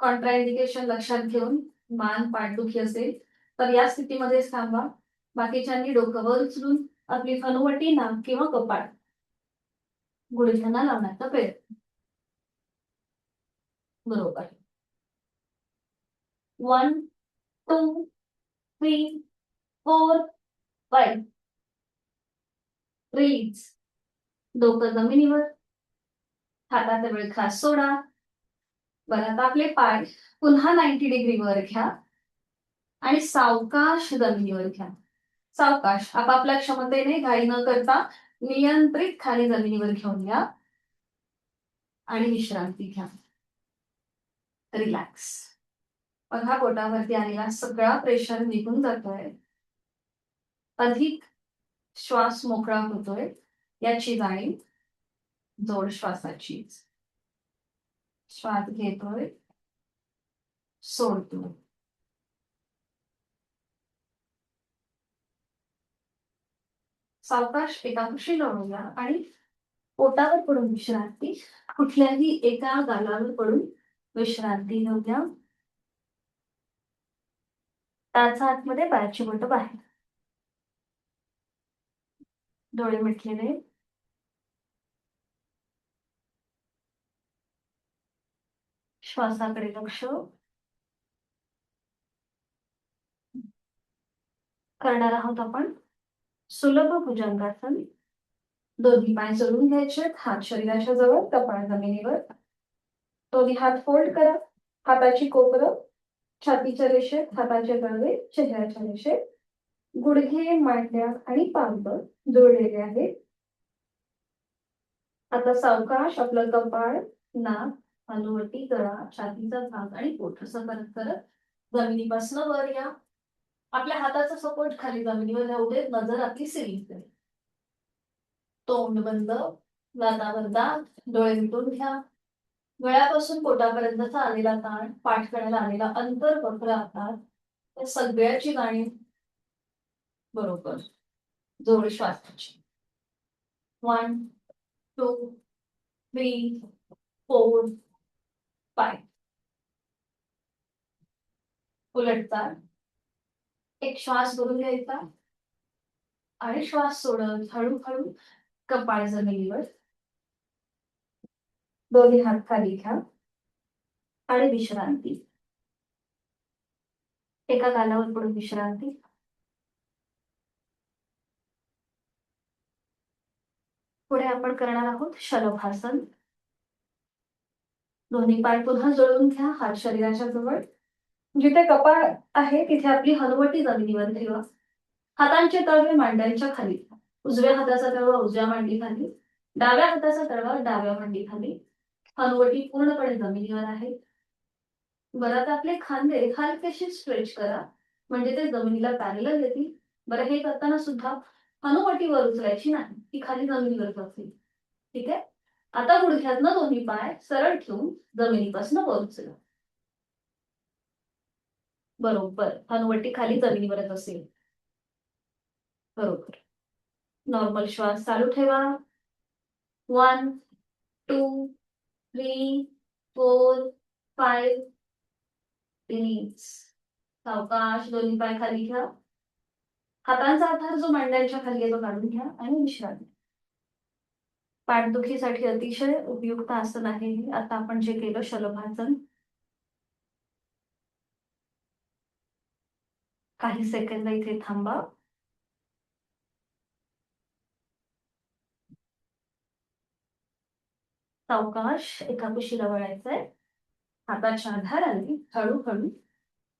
कॉन्ट्राइंडिकेशन लक्षात घेऊन मान पाठदुखी असेल तर या स्थितीमध्येच थांबा. बाकीच्यांनी डोकं वर उचलून आपली हनुवटी नाक किंवा कपाळ गुडघ्यांना लावण्याचा प्रयत्न. बरोबर. 1 2 3 4 5. रिलीज. डोकं जमिनीवर. हाताचा वेळ खास सोडा. बरं आता आपले पाय पुन्हा 90 डिग्री वर घ्या आणि सावकाश जमिनीवर घ्या. सावकाश आपापल्या क्षमतेने घाई न करता नियंत्रित खाली जमिनीवर घेऊन घ्या आणि विश्रांती घ्या. रिलॅक्स. बघा पोटावरती आलेला सगळा प्रेशर निघून जातोय. अधिक श्वास मोकळा होतोय याची जाणीव जोड श्वासाची. श्वास घेतोय सोडतोय. सावकाश एकादशी लावूया आणि पोटावर पडून विश्रांती. कुठल्याही एका गालावर पडून विश्रांती घेऊया. टाचा आतमध्ये पायाची बोटं बाहेर. डोळे मिटलेले. श्वासाकडे लक्ष. करणार आहोत आपण सुलभ भुजंगासन. दोन्ही पाय जोडून घ्यायचे. हात शरीराच्या जवळ. कपाळ जमिनीवर. दोन्ही हात फोल्ड करा. हाताची कोपरं छातीच्या रेषेत. हाताचे तळवे चेहऱ्याच्या रेषेत. गुडघे मांड्या आणि पावलं जोडलेले आहेत. आता सावकाश आपलं कपाळ नाक हनुवटी गळा छातीचा भाग आणि पोट असं करत करत जमिनीपासून वर या. आपल्या हाताचा सपोर्ट खाली जमिनीवर राहू देत. नजर आपली सिरीज करेल. तोंड बंद. दातावर दात. डोळे मिटून घ्या. गळ्यापासून पोटापर्यंतचा आलेला ताण पाठकड्याला आलेला अंतर वक्र आकार या सगळ्याची जाणीव. बरोबर. जोड श्वासाची. 1 2 3 4 5. उलटतात. एक श्वास भरून घ्यायचा आणि श्वास सोडत हळूहळू कपाळ जमिनीवर. दोन्ही हात खाली घ्या आणि विश्रांती. एका गालावर पडून विश्रांती. पुढे आपण करणार आहोत शलभासन. दोन्ही पाय पुन्हा जोडून घ्या. हात शरीराच्या जवळ. जिथे कपाळ आहे तिथे आपली हनुवटी जमिनीवर ठेवा. हातांचे तळवे मांड्यांच्या खाली. उजव्या हाताचा तळवा उजव्या मांडी खाली. डाव्या हाताचा तळवा डाव्या मांडी खाली. हनुवटी पूर्णपणे जमिनीवर आहे. बरं आता आपले खांदे हलकेसे स्ट्रेच करा म्हणजे ते जमिनीला पॅरलल येतील. बरं हे करताना सुद्धा हनुवटी वर उचलायची नाही. ती खाली जमिनीवर असेल. ठीक आहे. आता गुडघ्यातनं दोन्ही पाय सरळ ठेवून जमिनीपासून वर उचला. बरोबर. हनुवटी खाली जमिनीवरच असेल. बरोबर. नॉर्मल श्वास चालू ठेवा. 1 2 3 4 5. रिलीज. सावकाश दोन्ही पाय खाली घ्या. हातांचा आधार जो मांड्यांच्या खाली आहे तो काढून घ्या आणि विश्रांती. पाठदुखीसाठी अतिशय उपयुक्त आसन आहे हे. आता आपण जे केलं शलभासन. काही सेकंद इथे थांबा. सावकाश एका कुशीला वळायचंय. हाताच्या आधाराने हळूहळू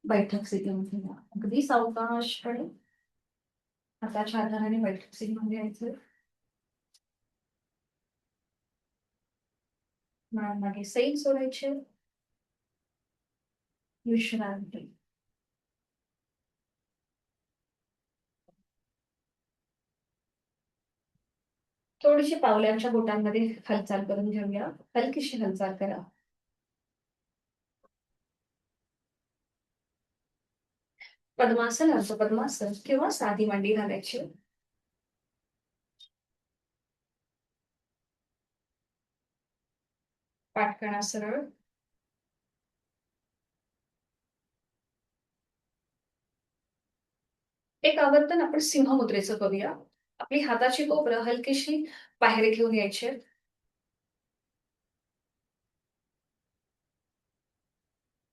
बैठक स्थितीमध्ये या. अगदी सावकाशपणे हाताच्या आधाराने बैठक स्थितीमध्ये यायचं. मान मागे सैल सोडायचे. विश्रांती. थोडीशी पावलांच्या बोटांमध्ये हालचाल करून घेऊया. हलकीशी हालचाल करा. पद्मासन असो पद्मासन किंवा साधी मांडी घालायची. पाठ सरळ. एक आवर्तन आपण सिंहमुद्रेचं करूया. आपली हाताची कोपरं हलकीशी बाहेर घेऊन यायची.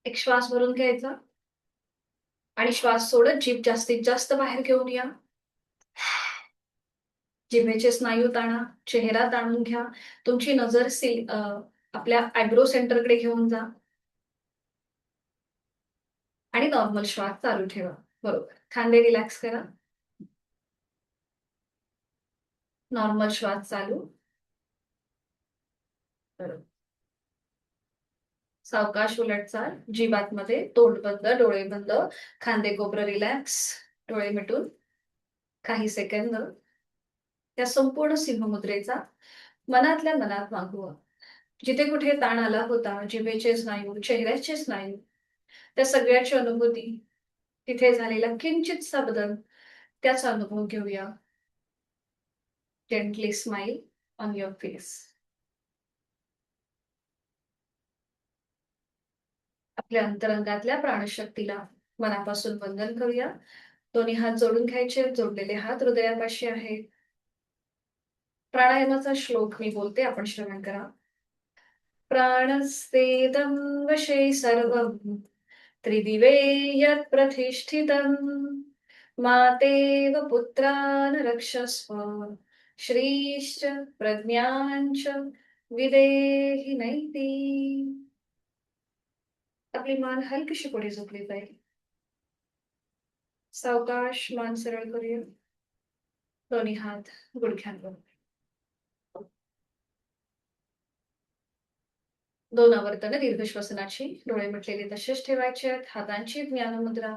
एक श्वास भरून घ्यायचा आणि श्वास सोडत जीभ जास्तीत जास्त बाहेर घेऊन या. जिभेचे स्नायू ताणा. चेहरा ताणून घ्या. तुमची नजर आपल्या आयब्रो सेंटरकडे घेऊन जा आणि नॉर्मल श्वास चालू ठेवा. बरोबर. खांदे रिलॅक्स करा. नॉर्मल श्वास चालू. बरोबर. सावकाश उलट चाल. जीभ आतमध्ये, तोंड बंद, डोळे बंद, खांदे कोपरं रिलॅक्स, डोळे मिटून काही सेकंद त्या संपूर्ण सिंहमुद्रेचा मनातल्या मनात मागवा. जिथे कुठे ताण आला होता, जिभेचे स्नायू, चेहऱ्याचे स्नायू, त्या सगळ्याची अनुभूती, तिथे झालेला किंचितसा बदल, त्याचा अनुभव घेऊया. Gently smile on your face. आपल्या अंतरंगातल्या प्राणशक्तीला मनापासून वंदन करूया. दोन्ही हात जोडून घ्यायचे. जोडलेले हात हृदयापाशी आहे. प्राणायामाचा श्लोक मी बोलते, आपण श्रवण करा. प्राणस्तेदं वशे सर्वं त्रिदिवे यत् प्रतिष्ठितम् मातेव पुत्रान् रक्षस्व श्रीश्च प्रज्ञाञ्च विदेहि नैति. आपली मान हलकीशी पुढे झुकली जाईल. सावकाश मान सरळ करूया. दोन्ही हात गुडघ्यांवर. दोन आवर्तन दीर्घ श्वसनाची. डोळे मिटलेले तसेच ठेवायचे आहेत. हातांची ज्ञानमुद्रा.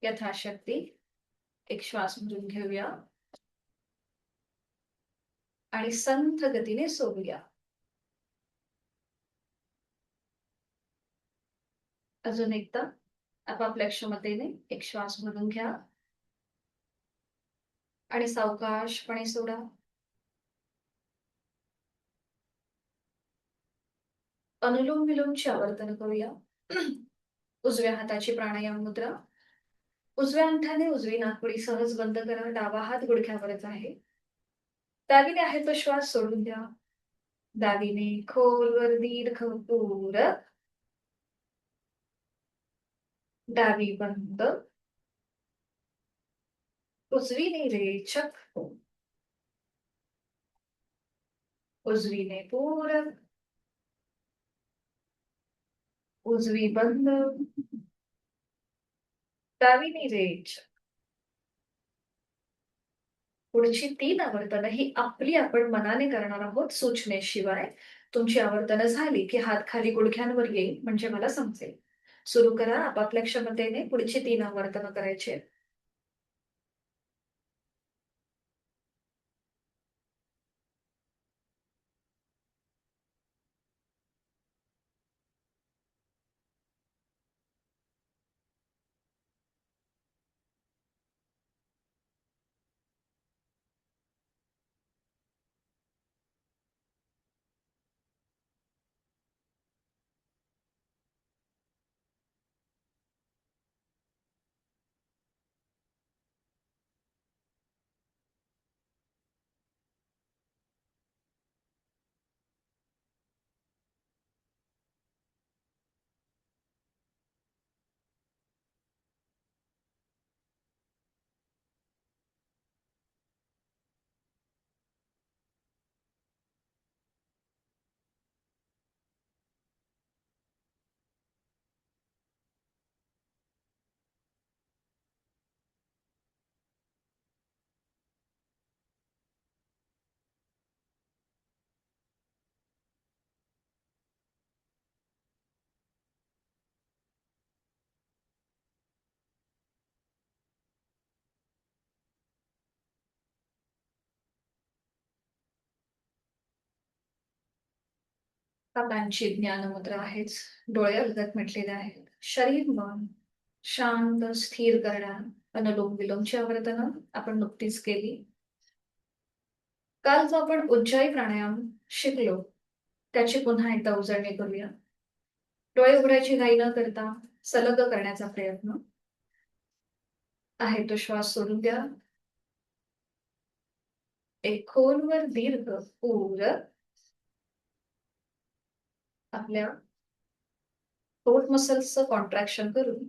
यथाशक्ती एक श्वास भरून घेऊया आणि संथ गतीने सोडूया. अजून एकदा आपापल्या क्षमतेने एक श्वास भरून घ्या आणि सावकाशपणे सोडा. अनुलोम विलोमची आवर्तन करूया. उजव्या हाताची प्राणायाम मुद्रा. उजव्या अंगठ्याने उजवी नाकपुडी सहज बंद करा. डावा हात गुडघ्यावरच आहे. डावीने आहे तो श्वास सोडून द्या. डावीने खोलवर दीर्घ पूरक. डावी बंद. उजवीने रेचक. उजवीने पूरक. उजवी बंद. डावीने रेचक. पुढची 3 आवर्तनं ही आपली आपण मनाने करणार आहोत सूचनेशिवाय. तुमची आवर्तनं झाली की हात खाली गुडघ्यांवर येईल म्हणजे मला समजेल. सुरू करा. आपापल्या क्षमतेने पुढची 3 आवर्तनं करायची आहेत. हातांची ज्ञानमुद्रा आहेच. डोळे अलगद मिटलेले आहेत. शरीर मन शांत स्थिर करणार अनुलोम विलोमची आवर्तनं आपण नुकतीच केली. काल जो आपण उज्जाई प्राणायाम शिकलो त्याची पुन्हा एकदा उजळणी करूया. डोळे उघडायची घाई न करता सलग करण्याचा प्रयत्न. आहे तो श्वास सोडून द्या. एक खोलवर दीर्घ पूरक आपल्या पोट मसल्सचं कॉन्ट्रॅक्शन करून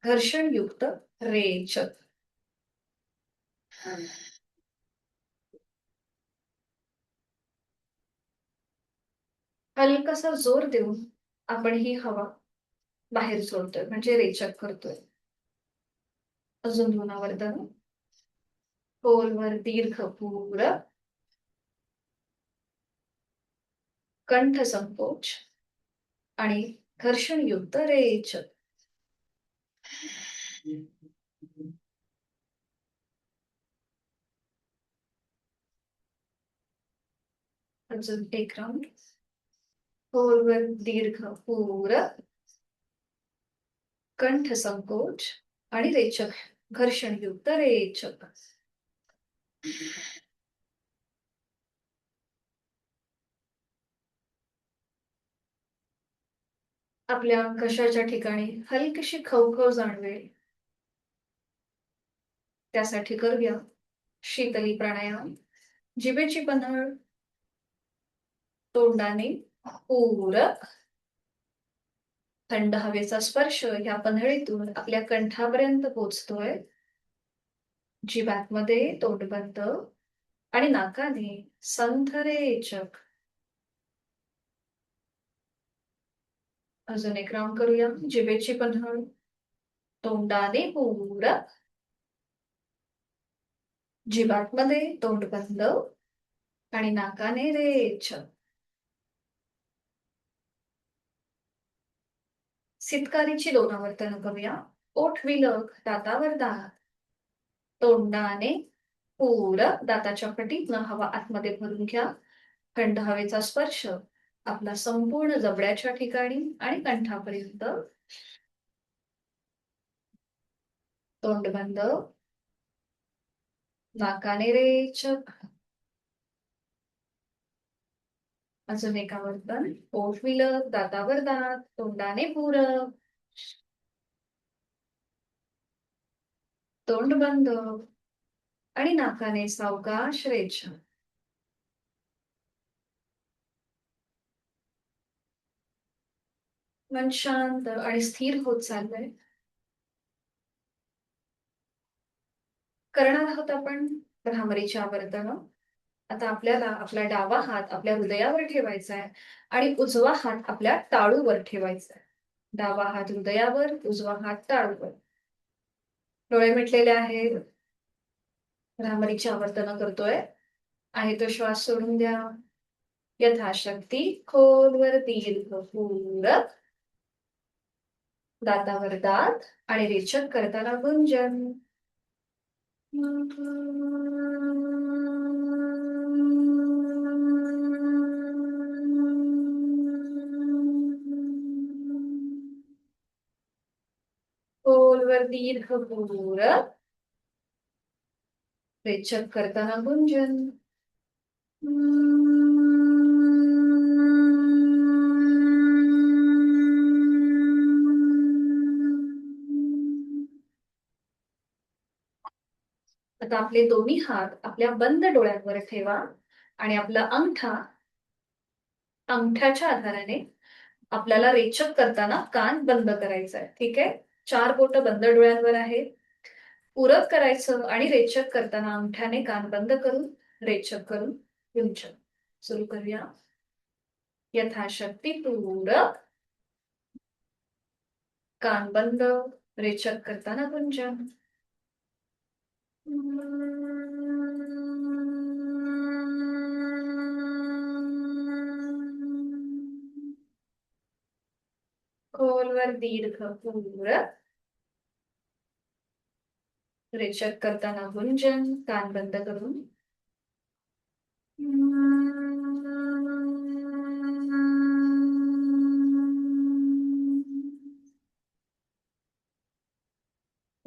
घर्षणयुक्त रेचक. हलकासा जोर देऊन आपण ही हवा बाहेर सोडतोय म्हणजे रेचक करतोय. अजून दोन आवर्तन. खोलवर दीर्घ पूरक कंठ संकोच आणि घर्षणयुक्त रेचक. अजून एक राऊंड. खोलवर दीर्घ पूरक कंठ संकोच आणि रेचक घर्षणयुक्त रेचक. आपल्या घशाच्या ठिकाणी हलकीशी खवखव जाणवेल त्यासाठी करूया शीतली प्राणायाम. जिभेची पन्हाळ तोंडाने पूरक थंड हवेचा स्पर्श या पन्हाळीतून आपल्या कंठापर्यंत पोचतोय. जिभातमध्ये तोंड बंद आणि नाकाने संथ रेचक. अजून एक राऊंड करूया. जिभेची पन्हाळ तोंडाने पूरक जिभातमध्ये तोंड बंद आणि नाकाने रेचक. सितकारीची दोन आवर्तनं करूया. ओठ विलक दातावर दात तोंडाने पूरक दाताच्या फटीतनं हवा आतमध्ये भरून घ्या. थंड हवेचा स्पर्श आपला संपूर्ण जबड्याच्या ठिकाणी आणि कंठापर्यंत. तोंड बंद नाकाने रेचक. अजून एक आवर्तन. ओठ विलक दातावर दात तोंडाने पूरक तोंड बंद आणि नाकाने सावकाश रेचक. मन शांत आणि स्थिर होत चाललंय. करणार आहोत आपण भ्रामरीची आवर्तनं. आता आपल्याला आपला डावा हात आपल्या हृदयावर ठेवायचा आहे आणि उजवा हात आपल्या टाळूवर ठेवायचा आहे. डावा हात हृदयावर उजवा हात टाळूवर. डोळे मिटलेले आहेत. भ्रामरीची आवर्तनं करतोय. आहे तो श्वास सोडून द्या. यथाशक्ती खोलवर दीर्घ पूरक दातावर दात आणि रेचक करताना गुंजन. खोलवर दीर्घ पूरक रेचक करताना गुंजन. आता आपले दोन्ही हात आपल्या बंद डोळ्यांवर ठेवा आणि आपला अंगठ्याच्या आधाराने आपल्याला रेचक करताना कान बंद करायचा आहे. ठीक आहे. 4 बोटं बंद डोळ्यांवर आहेत. पूरक करायचं आणि रेचक करताना अंगठ्याने कान बंद करून रेचक करून गुंजन. सुरू करूया. यथाशक्ती पूरक कान बंद रेचक करताना गुंजन. खोलवर दीर्घ पूरक रेचक करताना गुंजन कान बंद करून.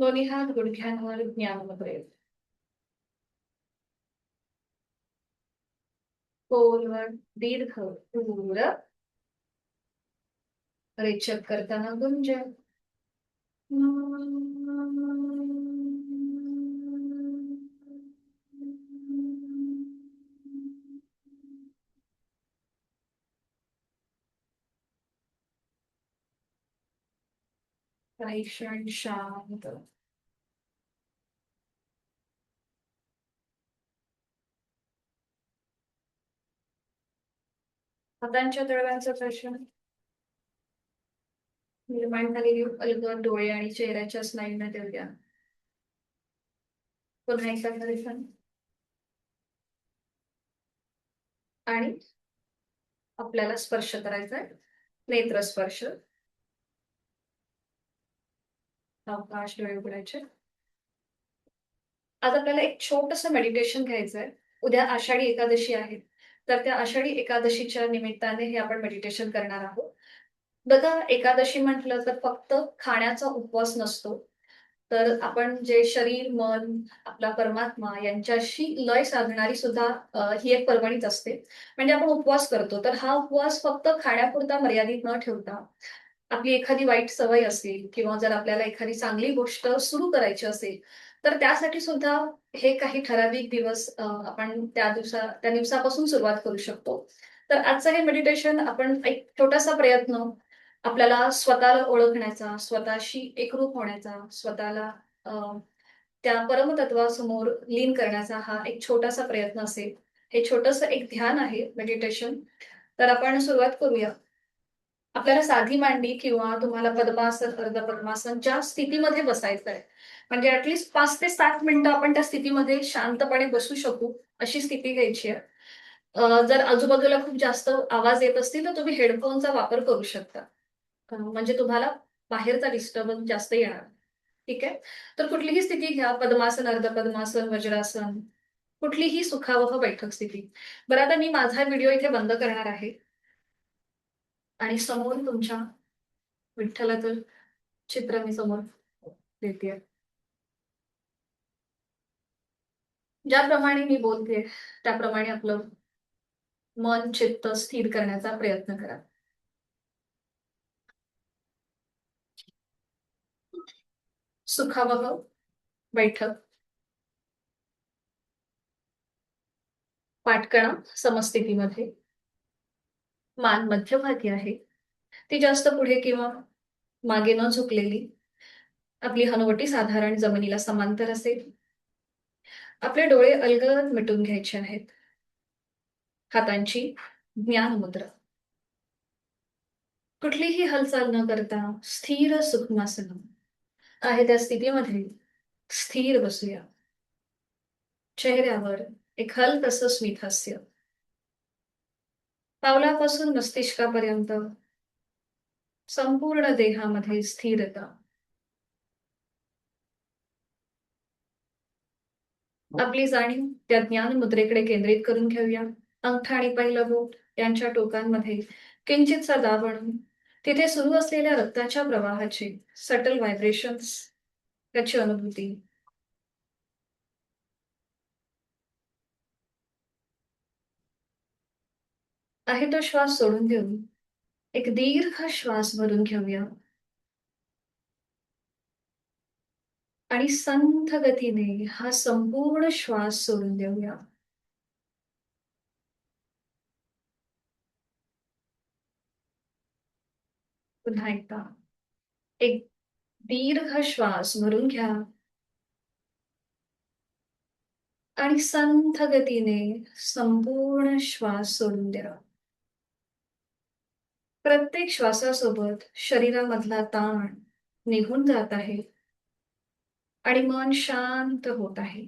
दोन्ही हात गुडघ्यांवर ज्ञानमुद्रे. खोलवर दीर्घ दूर रेचक करताना गुंज. काही क्षण शांत. हातांच्या तळव्यांचा प्रश्न. निर्माण झालेली अलगद डोळे आणि चेहऱ्याच्या स्नायूंना देऊया. पुन्हा एकदा निरीक्षण. आणि आपल्याला स्पर्श करायचा आहे. नेत्र स्पर्श. सावकाश डोळे उघडायचे. आज आपल्याला एक छोटस मेडिटेशन घ्यायचं आहे. उद्या आषाढी एकादशी आहे, तर त्या आषाढी एकादशीच्या निमित्ताने हे आपण मेडिटेशन करणार आहोत. बघा, एकादशी म्हटलं तर फक्त खाण्याचा उपवास नसतो, तर आपण जे शरीर मन आपला परमात्मा यांच्याशी लय साधणारी सुद्धा ही एक पर्वणीच असते. म्हणजे आपण उपवास करतो, तर हा उपवास फक्त खाण्यापुरता मर्यादित न ठेवता आपली एखादी वाईट सवय असेल किंवा जर आपल्याला एखादी चांगली गोष्ट सुरू करायची असेल, तर त्यासाठी सुद्धा हे काही ठराविक दिवस आपण त्या दिवसापासून सुरुवात करू शकतो. तर आजचं हे मेडिटेशन आपण एक छोटासा प्रयत्न आपल्याला स्वतःला ओळखण्याचा, स्वतःशी एकरूप होण्याचा, स्वतःला अ, त्या परमतत्वासमोर लीन करण्याचा हा एक छोटासा प्रयत्न असेल. हे छोटंसं एक ध्यान आहे, मेडिटेशन. तर आपण सुरुवात करूया. आपल्याला साधी मांडी किंवा तुम्हाला पद्मासन, अर्ध पद्मासन ज्या स्थितीमध्ये बसायचं आहे, म्हणजे ऍटलीस्ट 5 ते 7 मिनिटं आपण त्या स्थितीमध्ये शांतपणे बसू शकू, अशी स्थिती घ्यायची आहे. जर आजूबाजूला खूप जास्त आवाज येत असतील तर तुम्ही हेडफोनचा वापर करू शकता. म्हणजे तुम्हाला बाहेरचा डिस्टर्बन्स जास्त येणार. ठीक आहे. तर कुठलीही स्थिती घ्या, पद्मासन, अर्ध पद्मासन, वज्रासन, कुठलीही सुखावह बैठक स्थिती. बरं, आता मी माझा व्हिडिओ इथे बंद करणार आहे आणि समोर तुमच्या विठ्ठलाचं चित्र मी समोर देते. ज्याप्रमाणे मी बोलते त्याप्रमाणे आपलं मन चित्त स्थिर करण्याचा प्रयत्न करा. सुखावह बैठक. पाठकणा समस्थितीमध्ये. मान मध्यभागी आहे, ती जास्त पुढे किंवा मागे न झुकलेली. आपली हनुवटी साधारण जमिनीला समांतर असेल. आपले डोळे अलगद मिटून घ्यायचे आहेत. हातांची ज्ञान मुद्रा. कुठलीही हालचाल न करता स्थिर सुखमासन आहे त्या स्थितीमध्ये स्थिर बसूया. चेहऱ्यावर एक हलकसं स्मितहास्य. पावलापासून मस्तिष्कापर्यंत संपूर्ण देहामध्ये स्थिरता. आपली जाणीव त्या ज्ञान मुद्रेकडे केंद्रित करून घेऊया. अंगठा आणि पहिलं बोट यांच्या टोकांमध्ये किंचितसा दाब आणून तिथे सुरू असलेल्या रक्ताच्या प्रवाहाचे सटल व्हायब्रेशन्स, त्याची अनुभूती. आहे तो श्वास सोडून देऊन एक दीर्घ श्वास भरून घेऊया आणि संथ गतीने हा संपूर्ण श्वास सोडून देऊया. पुन्हा एकदा एक दीर्घ श्वास भरून घ्या आणि संथ गतीने संपूर्ण श्वास सोडून द्या. प्रत्येक श्वासासोबत शरीरामधला ताण निघून जात आहे आणि मन शांत होत आहे.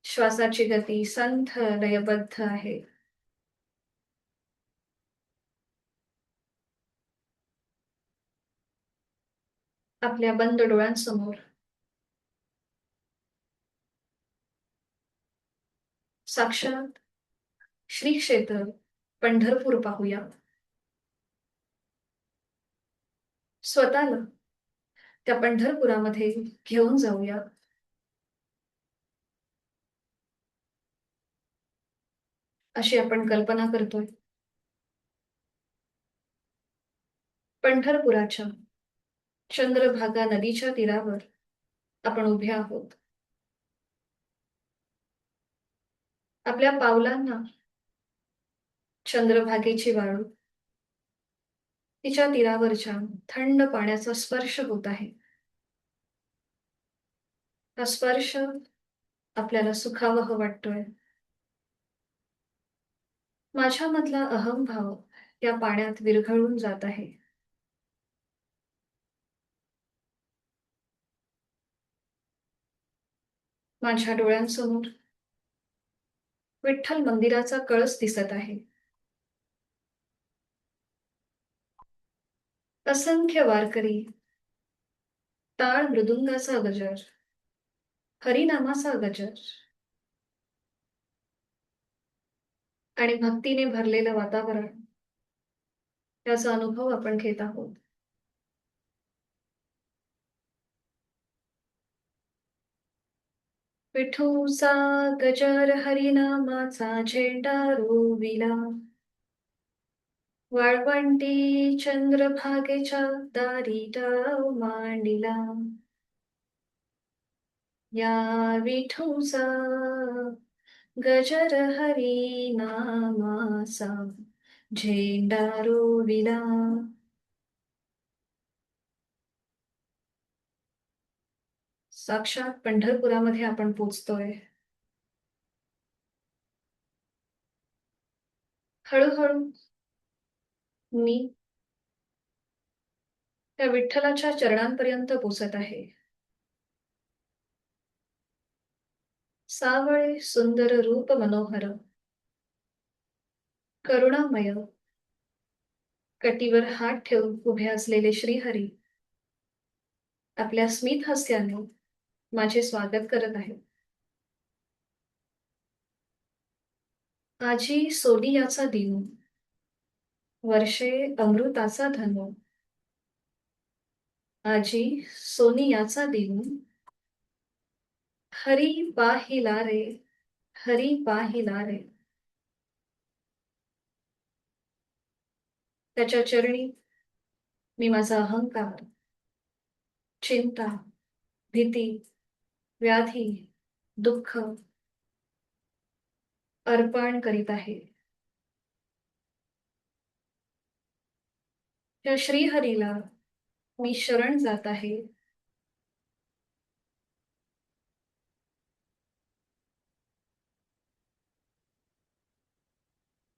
श्वासाची गती संथ लयबद्ध आहे. आपल्या बंद डोळ्यांसमोर साक्षात श्री क्षेत्र पंढरपूर पाहूया. स्वतःला त्या पंढरपुरामध्ये घेऊन जाऊया. अशी आपण कल्पना करतोय. पंढरपुराच्या चंद्रभागा नदीच्या तीरावर आपण उभे आहोत. आपल्या पावलांना चंद्रभागेची वाळू, तिच्या तीरावरच्या थंड पाण्याचा स्पर्श होत आहे. हा स्पर्श आपल्याला सुखावह वाटतोय. माझ्यामधला अहंभाव या पाण्यात विरघळून जात आहे. माझ्या डोळ्यांसमोर विठ्ठल मंदिराचा कळस दिसत आहे. असंख्य वारकरी टाळ मृदुंगाचा गजर, हरिनामाचा गजर आणि भक्तीने भरलेलं वातावरण याचा अनुभव आपण घेत आहोत. विठूचा गजर हरिनामाचा झेंडा रोविला, वाळवंटी चंद्रभागेच्या दारी डाव मांडिला. या विठूचा गजर हरिनामाचा झेंडा रोविला. साक्षात पंढरपुरामध्ये आपण पोचतोय. हळूहळू मी त्या विठ्ठलाच्या चरणांपर्यंत पोचत आहे. सावळे सुंदर रूप मनोहर, करुणामय, कटीवर हात ठेवून उभे असलेले श्रीहरी आपल्या स्मित हास्याने माझे स्वागत करत आहेत. आजी सोनियाचा दिनू, वर्षे अमृताचा धनु. आजी सोनियाचा दिनू, हरी पाहिला रे, हरी पाहिला रे. त्याच्या चरणी मी माझा अहंकार, चिंता, भीती, व्याधी, दुःख अर्पण करीत आहे. त्या श्रीहरीला मी शरण जात आहे.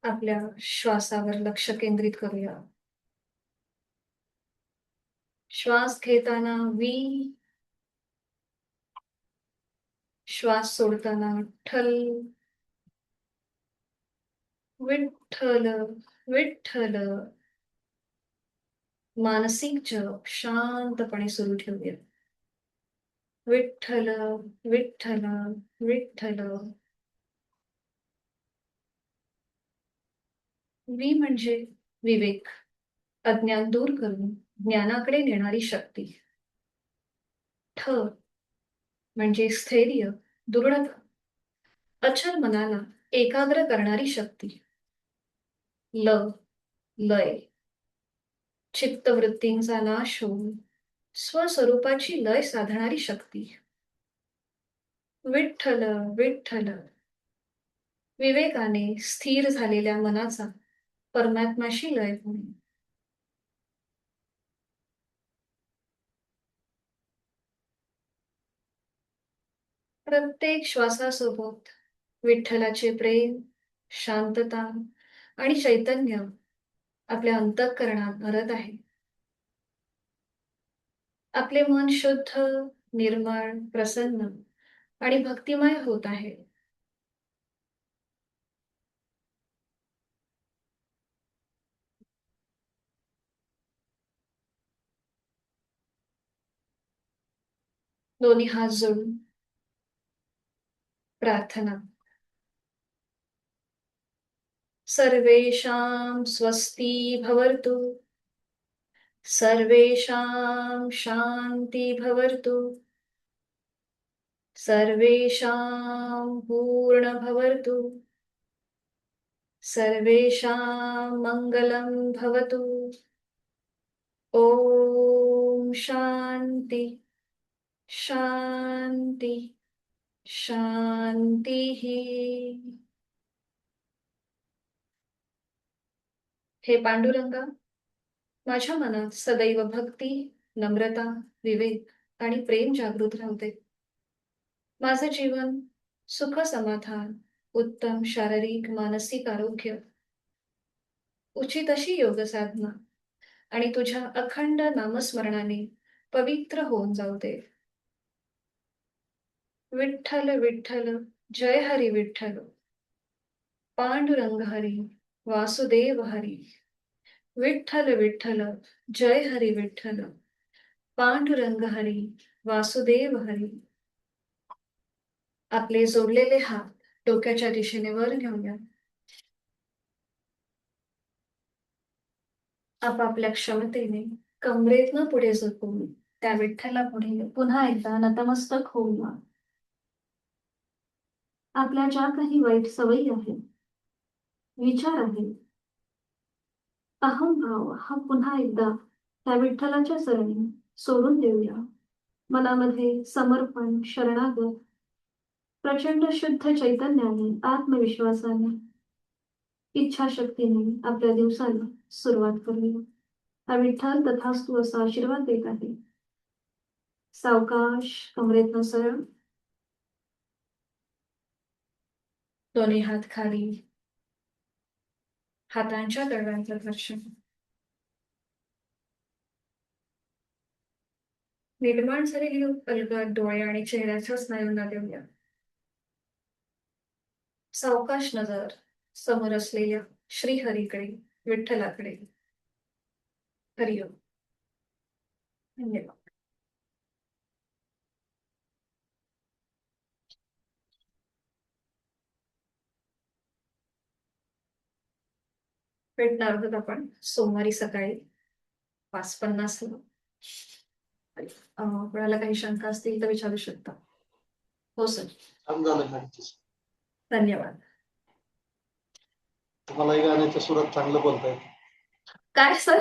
आपल्या श्वासावर लक्ष केंद्रित करूया. श्वास घेताना वी, श्वास सोडताना ठल. विठ्ठल विठ्ठल. मानसिक जप शांतपणे सुरू ठेवूया. विठ्ठल विठ्ठल विठ्ठल. वी म्हणजे विवेक, अज्ञान दूर करून ज्ञानाकडे नेणारी शक्ती. ठ म्हणजे स्थैर्य, दृढता, अचल मनाला एकाग्र करणारी शक्ती. ल लय, चित्तवृत्तींचा नाश होऊन स्वस्वरूपाची लय साधणारी शक्ती. विठ्ठल विठ्ठल. विवेकाने स्थिर झालेल्या मनाचा परमात्म्याशी लय होणे. प्रत्येक श्वासासोबत विठ्ठलाचे प्रेम, शांतता आणि चैतन्य आपल्या अंतःकरणात भरत आहे. आपले मन शुद्ध, निर्मळ, प्रसन्न आणि भक्तिमय होत आहे. दोन्ही हात जोडून प्रार्थना. सर्वेषां स्वस्ति भवतु, सर्वेषां शान्ति भवतु, सर्वेषां पूर्ण भवतु, सर्वेषां मङ्गलं भवतु। ॐ शान्ति शान्ति शान्तिः। हे पांडुरंगा, माझ्या मनात सदैव भक्ती, नम्रता, विवेक आणि प्रेम जागृत राहते. माझे जीवन सुख समाधान, उत्तम शारीरिक मानसिक आरोग्य, उचित अशी योग साधना आणि तुझ्या अखंड नामस्मरणाने पवित्र होऊन जाऊ दे. विठ्ठल विठ्ठल, जय हरी विठ्ठल. पांडुरंग हरी, वासुदेव हरी. विठ्ठल विठ्ठल, जय हरी विठ्ठल. पांडुरंग हरी, वासुदेव हरी. आपले जोडलेले हात डोक्याच्या दिशेने वर घेऊया. आपापल्या क्षमतेने कमरेतनं पुढे झुकवून त्या विठ्ठला पुढे पुन्हा एकदा नतमस्तक होऊया. आपल्या ज्या काही वाईट सवयी आहेत, विचार आहेत, अहंभाव हा पुन्हा एकदा त्या विठ्ठलाच्या चरणी सोडून देऊया. मनामध्ये समर्पण, शरणागत, प्रचंड शुद्ध चैतन्याने, आत्मविश्वासाने, इच्छाशक्तीने आपल्या दिवसाला सुरुवात करूया. हा विठ्ठल तथास्तु असा आशीर्वाद देत आहे. सावकाश कमरेतनं सरळ, दोन्ही हात खाली, हातांच्या तळव्यांचं घर्षण. निर्माण झालेली अलगद डोळे आणि चेहऱ्याच्या स्नायूंना देऊया. सावकाश नजर समोर असलेल्या श्रीहरीकडे, विठ्ठलाकडे. हरिओम. धन्यवाद. भेटणार आहोत आपण सोमवारी सकाळी 5:50 ला. कोणाला काही शंका असतील तर विचारू शकता. हो सर. धन्यवाद. तुम्हाला गाण्याच्या सुरात चांगलं बोलताय. काय सर?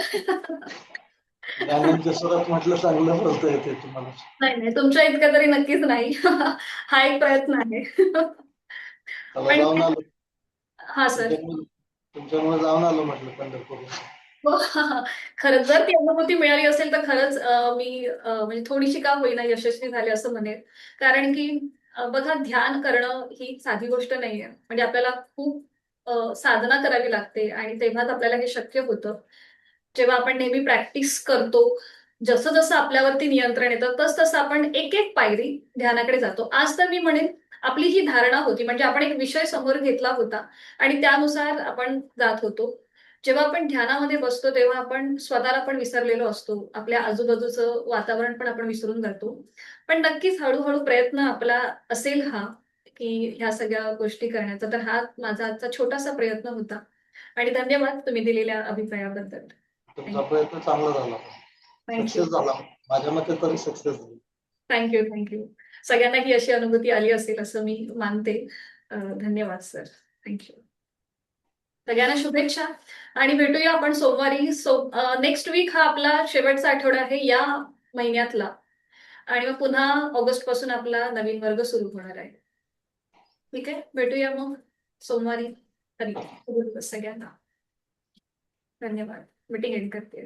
गाण्यांच्या सुरात म्हटलं चांगलं बोलता येते तुम्हाला. नाही नाही, तुमच्या इतकं तरी नक्कीच नाही. हा एक प्रयत्न आहे. त्याला जाऊन आलो. हा सर. तुमच्यामुळे जाऊन आलो म्हटलं पंढरपूरला. हो, खरंच जर ती अनुभूती मिळाली असेल तर खरंच मी म्हणजे थोडीशी का होईना यशस्वी झाले असं म्हणेन. कारण की बघा, ध्यान करणं ही साधी गोष्ट नाहीये. म्हणजे आपल्याला खूप साधना करावी लागते आणि तेव्हाच आपल्याला हे शक्य होतं. जेव्हा आपण नेहमी प्रॅक्टिस करतो, जसं जसं आपल्यावरती नियंत्रण येतं तस तसं आपण एक एक पायरी ध्यानाकडे जातो. आज तर मी म्हणेन आपली ही धारणा होती, म्हणजे आपण एक विषय समोर घेतला होता आणि त्यानुसार आपण जात होतो. जेव्हा आपण ध्यानामध्ये बसतो तेव्हा आपण स्वतःला पण विसरलेलो असतो, आपल्या आजूबाजूचं वातावरण पण आपण विसरून जातो. पण नक्कीच हळूहळू प्रयत्न आपला असेल हा, की ह्या सगळ्या गोष्टी करण्याचा. तर हा माझा आजचा छोटासा प्रयत्न होता आणि धन्यवाद तुम्ही दिलेल्या अभिप्रायाबद्दल. तुमचा प्रयत्न चांगला झाला, सक्सेस झाला. माझ्या मते तरी सक्सेस झाला. Thank you thank you. सगळ्यांना ही अशी अनुभूती आली असेल असं मी मानते. धन्यवाद सर. थँक्यू. सगळ्यांना शुभेच्छा आणि भेटूया आपण सोमवारी. नेक्स्ट वीक हा आपला शेवटचा आठवडा आहे या महिन्यातला आणि मग पुन्हा ऑगस्ट पासून आपला नवीन वर्ग सुरू होणार आहे. ठीक आहे, भेटूया मग सोमवारी. सगळ्यांना धन्यवाद. मीटिंग एंड करते.